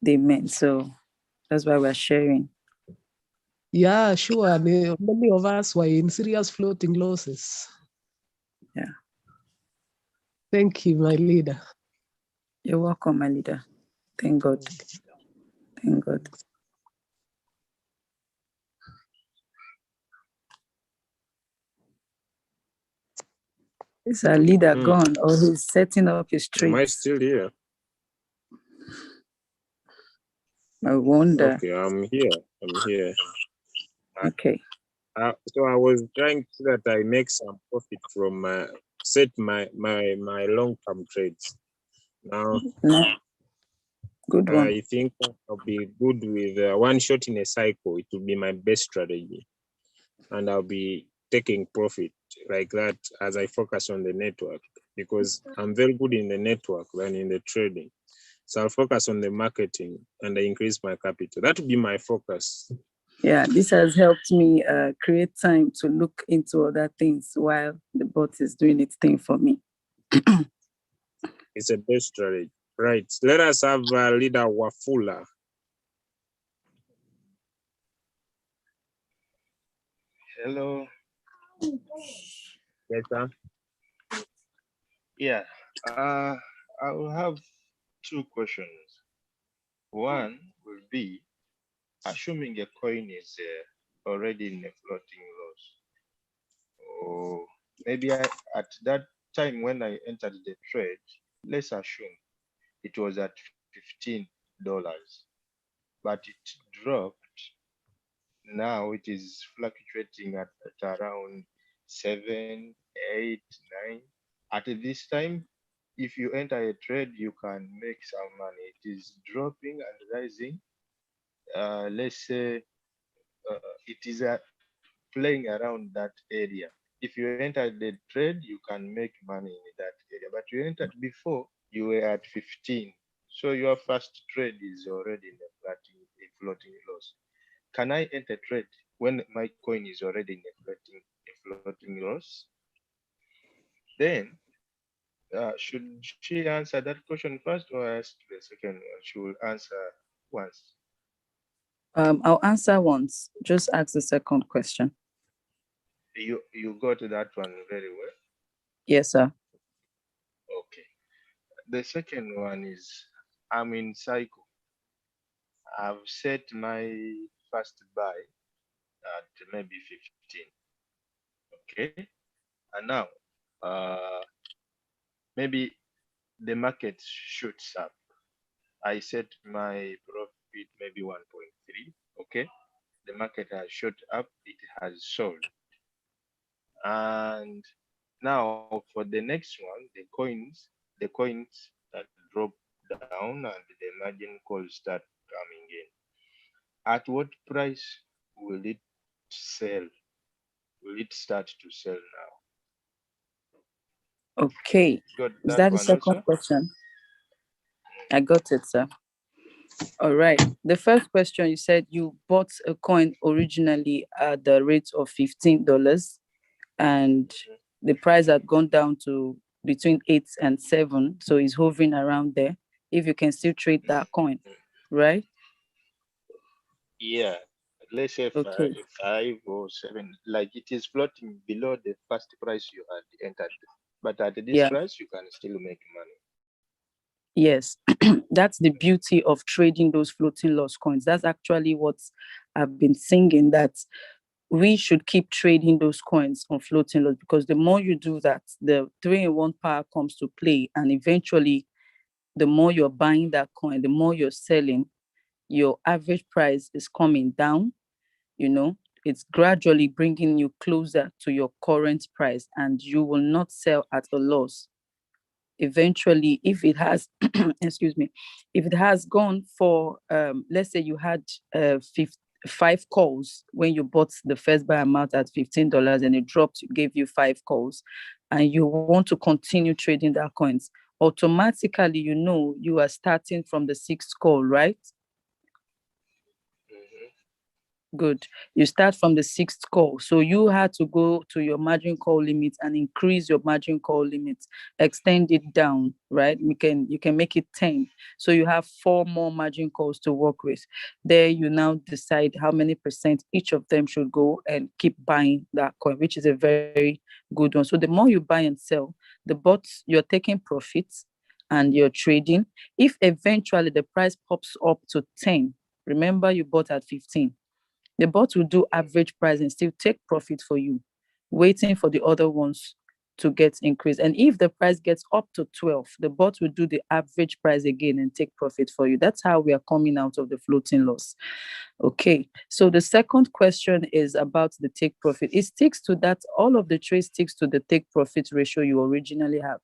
they meant. So that's why we're sharing. Yeah, sure. Many of us were in serious floating losses. Yeah. Thank you, my leader. You're welcome, my leader. Thank God. Thank God. Is our leader gone, or he's setting up his trades? Am I still here? I wonder. Okay, I'm here. Okay. So I was trying so that I make some profit from set my long-term trades. Now, good one. I think I'll be good with one shot in a cycle. It will be my best strategy, and I'll be taking profit like that as I focus on the network, because I'm very good in the network than in the trading. So I'll focus on the marketing and I increase my capital. That will be my focus. Yeah, this has helped me create time to look into other things while the bot is doing its thing for me. It's a best strategy. Right. Let us have leader Wafula. Hello. Yes, sir. Yeah. I will have two questions. One will be, assuming a coin is already in a floating loss, or maybe at that time when I entered the trade, let's assume it was at $15, but it dropped. Now it is fluctuating at around 7, 8, 9. At this time, if you enter a trade, you can make some money. It is dropping and rising. Let's say it is playing around that area. If you enter the trade, you can make money in that area. But you entered before, you were at 15. So your first trade is already in a floating loss. Can I enter trade when my coin is already in a floating loss? Then should she answer that question first, or ask the second one? She will answer once. I'll answer once. Just ask the second question. You got that one very well. Yes, sir. Okay. The second one is, I'm in cycle. I've set my first buy at maybe 15. Okay. And now maybe the market shoots up. I set my profit maybe 1.3. Okay. The market has shot up, it has sold. And now for the next one, the coins that drop down and the margin calls start coming in. At what price will it sell? Will it start to sell now? Okay. Is that the second question? I got it, sir. All right. The first question, you said you bought a coin originally at the rate of $15, and the price had gone down to between 8 and 7. So it's hovering around there. If you can still trade that coin, right? Yeah. Let's say okay. 5 or 7, like it is floating below the first price you had entered. But at this price, you can still make money. Yes. That's the beauty of trading those floating loss coins. That's actually what I've been singing, that we should keep trading those coins on floating loss, because the more you do that, the 3-in-1 power comes to play. And eventually, the more you're buying that coin, the more you're selling, your average price is coming down. It's gradually bringing you closer to your current price, and you will not sell at a loss. Eventually, if it has excuse me, if it has gone for let's say you had 5 calls when you bought the first buy amount at $15, and it dropped, gave you 5 calls, and you want to continue trading that coins, automatically you are starting from the 6th call, right? Good. You start from the 6th call. So you had to go to your margin call limit and increase your margin call limit, extend it down, right? You can make it 10. So you have 4 more margin calls to work with. There you now decide how many percent each of them should go, and keep buying that coin, which is a very good one. So the more you buy and sell, the bots, you're taking profits and you're trading. If eventually the price pops up to 10, remember you bought at 15. The bot will do average price and still take profit for you, waiting for the other ones to get increased. And if the price gets up to 12, the bot will do the average price again and take profit for you. That's how we are coming out of the floating loss. Okay, so the second question is about the take profit. It sticks to that, all of the trades sticks to the take profit ratio you originally have.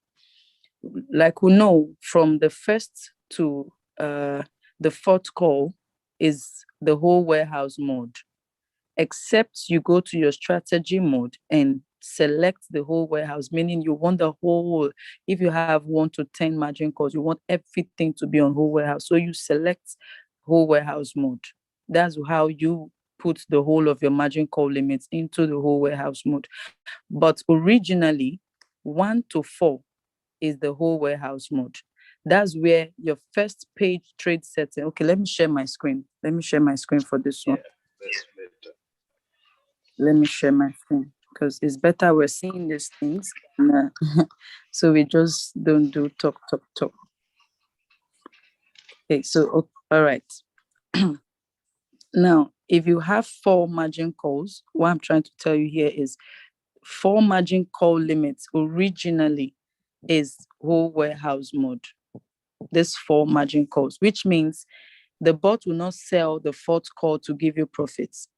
Like we know, from the 1st to the 4th call is the whole warehouse mode, except you go to your strategy mode and select the whole warehouse, meaning you want the whole, if you have 1 to 10 margin calls, you want everything to be on whole warehouse. So you select whole warehouse mode. That's how you put the whole of your margin call limits into the whole warehouse mode. But originally, 1 to 4 is the whole warehouse mode. That's where your first page trade setting. Okay, let me share my screen. Let me share my screen for this one. That's better. Let me share my screen, because it's better we're seeing these things. So we just don't do talk. Okay, so, all right. Now, if you have 4 margin calls, what I'm trying to tell you here is 4 margin call limits originally is whole warehouse mode. This 4 margin calls, which means the bot will not sell the 4th call to give you profits.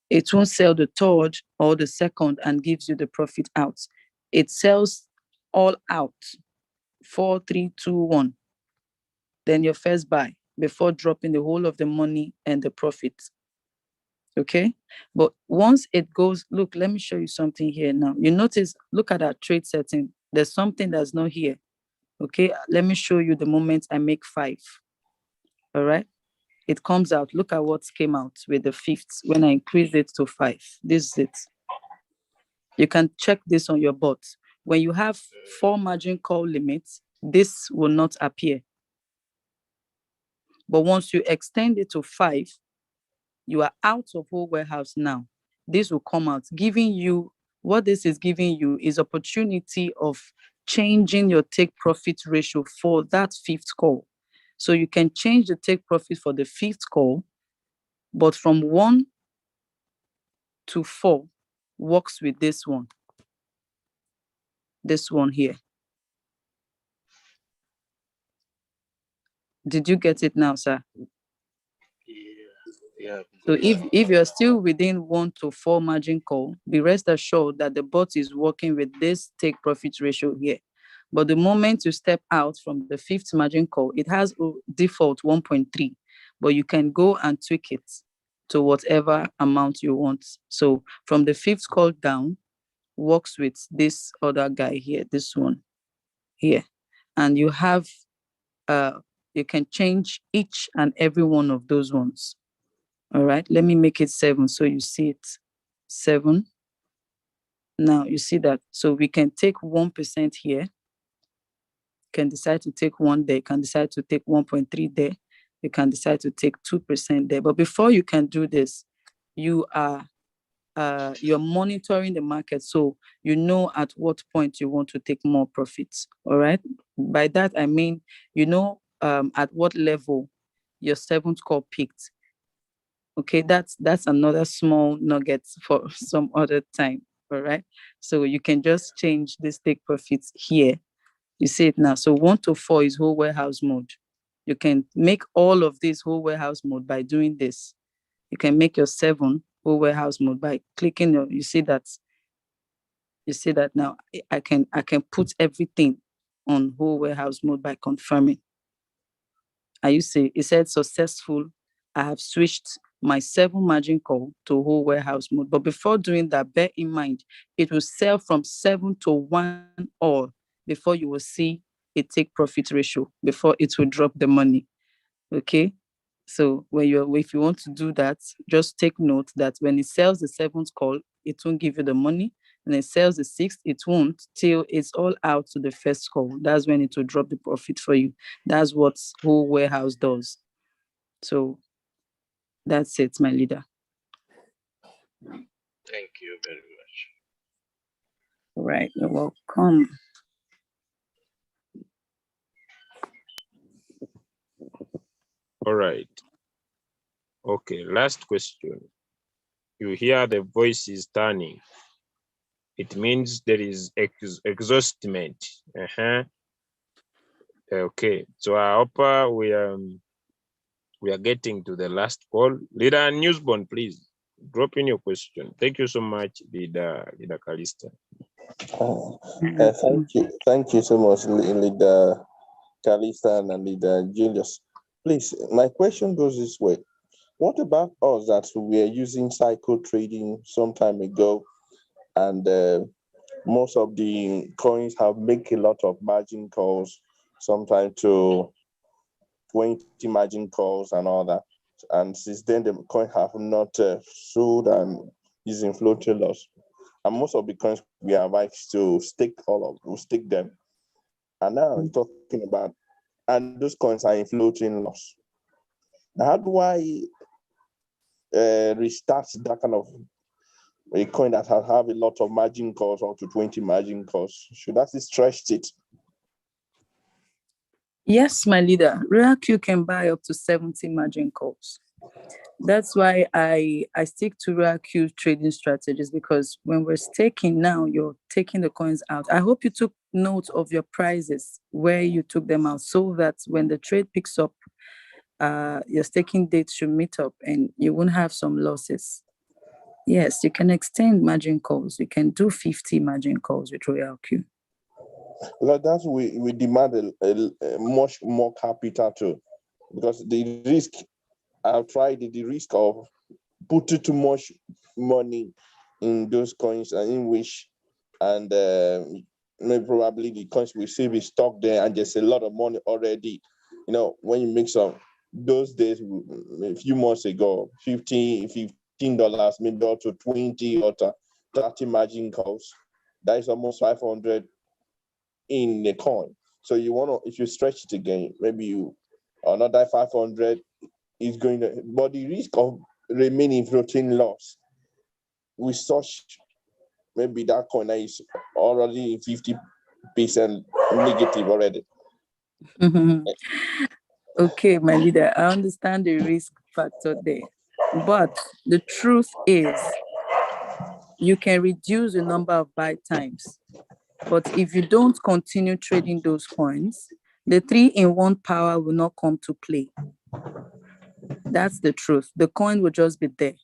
It won't sell the 3rd or the 2nd and gives you the profit out. It sells all out, 4, 3, 2, 1. Then your first buy, before dropping the whole of the money and the profit. Okay, but once it goes, look, let me show you something here now. You notice, look at our trade setting. There's something that's not here. Okay, let me show you the moment I make 5. All right, it comes out. Look at what came out with the 5th when I increase it to 5. This is it. You can check this on your bot. When you have 4 margin call limits, this will not appear. But once you extend it to 5, you are out of whole warehouse now. This will come out, giving you, what this is giving you is opportunity of changing your take profit ratio for that 5th call. So you can change the take profit for the 5th call, but from 1 to 4 works with this one. This one here. Did you get it now, sir? Yeah. So if you're still within 1 to 4 margin call, be rest assured that the bot is working with this take profit ratio here. But the moment you step out from the 5th margin call, it has a default 1.3, but you can go and tweak it to whatever amount you want. So from the 5th call down, works with this other guy here, this one here. And you have, you can change each and every one of those ones. All right, let me make it 7 so you see it. 7. Now you see that. So we can take 1% here. Can decide to take 1 there. Can decide to take 1.3 there. You can decide to take 2% there. But before you can do this, you are you're monitoring the market, so you know at what point you want to take more profits. All right. By that I mean, you know at what level your seventh call peaked. Okay, that's another small nugget for some other time. All right. So you can just change this take profits here. You see it now. So 1 to 4 is whole warehouse mode. You can make all of this whole warehouse mode by doing this. You can make your 7 whole warehouse mode by clicking your, you see that now I can put everything on whole warehouse mode by confirming. And you see, it said successful. I have switched my 7 margin call to whole warehouse mode. But before doing that, bear in mind, it will sell from 7 to 1 all before you will see a take profit ratio, before it will drop the money. Okay. So if you want to do that, just take note that when it sells the 7th call, it won't give you the money. And it sells the 6th, it won't till it's all out to the first call. That's when it will drop the profit for you. That's what whole warehouse does. So that's it, my leader. Thank you very much. All right, you're welcome. All right. Okay, last question. You hear the voice is turning. It means there is exhaustment. Okay, so I hope we are getting to the last call. Leader Newsborn, please drop in your question. Thank you so much, Leader Calista. Thank you so much, Leader Calista and Leader Julius. Please, my question goes this way. What about us that we are using cycle trading some time ago, and most of the coins have make a lot of margin calls, sometimes to 20 margin calls and all that. And since then, the coin have not sold and using floating loss. And most of the coins we have likes to stick them. And now we're talking about, and those coins are in floating loss. Now, how do I restart that kind of a coin that have a lot of margin calls, up to 20 margin calls? Should I stretch it? Yes, my leader. RoyalQ can buy up to 70 margin calls. That's why I stick to RoyalQ trading strategies, because when we're staking now, you're taking the coins out. I hope you took note of your prices, where you took them out, so that when the trade picks up, your staking dates should meet up and you won't have some losses. Yes, you can extend margin calls. You can do 50 margin calls with RoyalQ. Well, that's we demand a much more capital too, because the risk, I've tried the risk of putting too much money in those coins, and in which, and maybe probably the coins will still be stuck there, and there's a lot of money already. You know, when you mix up those days, a few months ago, $15, maybe up to 20 or 30 margin calls. That is almost 500 in the coin. So you want to, if you stretch it again, maybe you another 500 is going to, but the risk of remaining floating loss with such, maybe that coin is already 50% negative already. Okay, my leader, I understand the risk factor there, but the truth is you can reduce the number of buy times. But if you don't continue trading those coins, the 3-in-1 power will not come to play. That's the truth. The coin will just be there.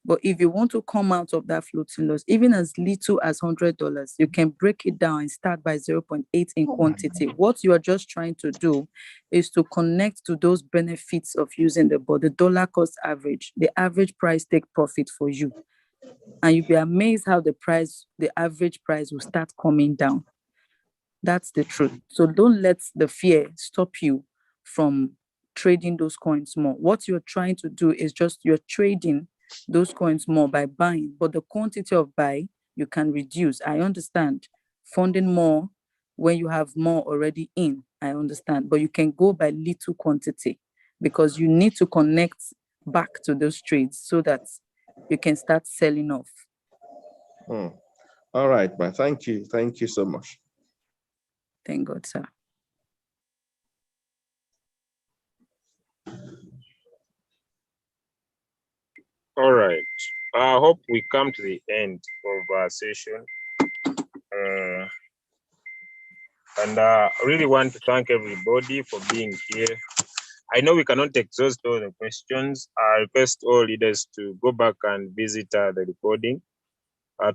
But if you want to come out of that floating loss, even as little as $100, you can break it down and start by 0.8 in quantity. What you are just trying to do is to connect to those benefits of using the dollar cost average, the average price take profit for you. And you'll be amazed how the average price will start coming down. That's the truth. So don't let the fear stop you from trading those coins more. What you're trying to do is just you're trading those coins more by buying, but the quantity of buy you can reduce. I understand funding more when you have more already in. I understand, but you can go by little quantity, because you need to connect back to those trades so that you can start selling off. All right, man. Thank you so much. Thank God, sir. All right. I hope we come to the end of our session. And I really want to thank everybody for being here. I know we cannot exhaust all the questions. I request all leaders to go back and visit the recording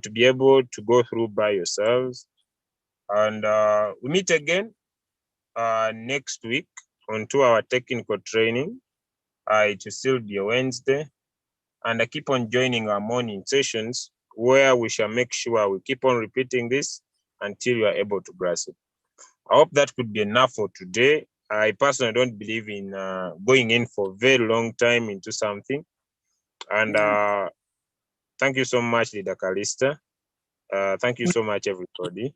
to be able to go through by yourselves. And we meet again next week on 2-hour technical training. It will still be a Wednesday. And I keep on joining our morning sessions where we shall make sure we keep on repeating this until you are able to grasp it. I hope that could be enough for today. I personally don't believe in going in for a very long time into something. And thank you so much, Leader Calista. Thank you so much, everybody.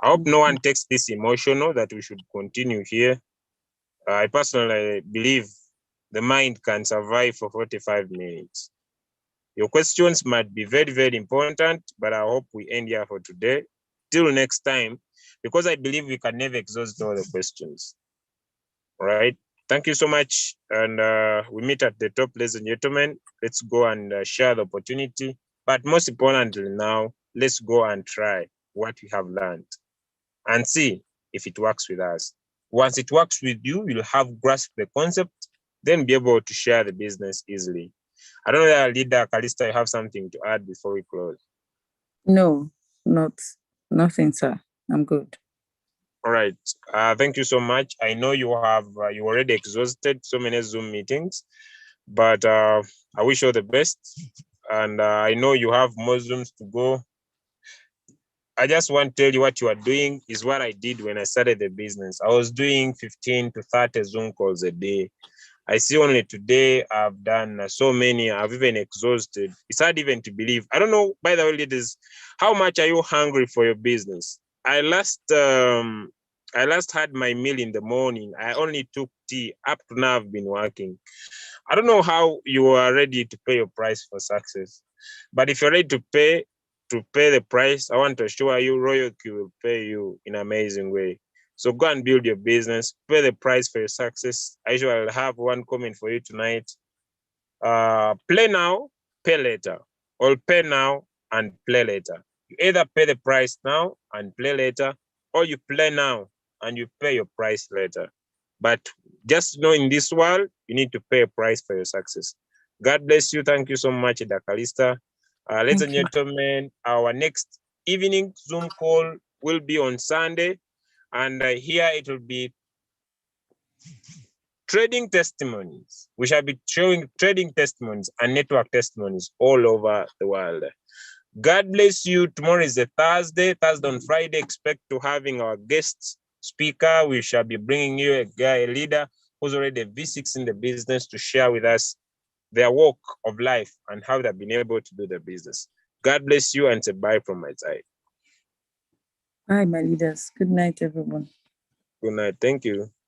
I hope no one takes this emotional that we should continue here. I personally believe the mind can survive for 45 minutes. Your questions might be very, very important, but I hope we end here for today. Till next time, because I believe we can never exhaust all the questions. All right. Thank you so much. And we meet at the top, ladies and gentlemen. Let's go and share the opportunity. But most importantly now, let's go and try what we have learned and see if it works with us. Once it works with you, you'll have grasped the concept, then be able to share the business easily. I don't know that Leader Calista, you have something to add before we close. No, nothing, sir. I'm good. All right. Thank you so much. I know you have you already exhausted so many Zoom meetings, but I wish you the best. And I know you have more Zooms to go. I just want to tell you what you are doing is what I did when I started the business. I was doing 15 to 30 Zoom calls a day. I see only today I've done so many, I've even exhausted. It's hard even to believe. I don't know, by the way, leaders, how much are you hungry for your business? I last had my meal in the morning. I only took tea. Up to now, I've been working. I don't know how you are ready to pay your price for success, but if you're ready to pay the price, I want to assure you, Royalty will pay you in an amazing way. So go and build your business, pay the price for your success. I usually have one comment for you tonight. Play now, pay later, or pay now and play later. You either pay the price now and play later, or you play now and you pay your price later. But just know in this world, you need to pay a price for your success. God bless you. Thank you so much, Dr. Calista. Ladies and gentlemen, our next evening Zoom call will be on Sunday. And here it will be trading testimonies. We shall be showing trading testimonies and network testimonies all over the world. God bless you. Tomorrow is a Thursday. On Friday, expect to having our guest speaker. We shall be bringing you a leader who's already a V6 in the business to share with us their walk of life and how they've been able to do the business. God bless you and say bye from my side. Bye, my leaders. Good night, everyone. Good night. Thank you.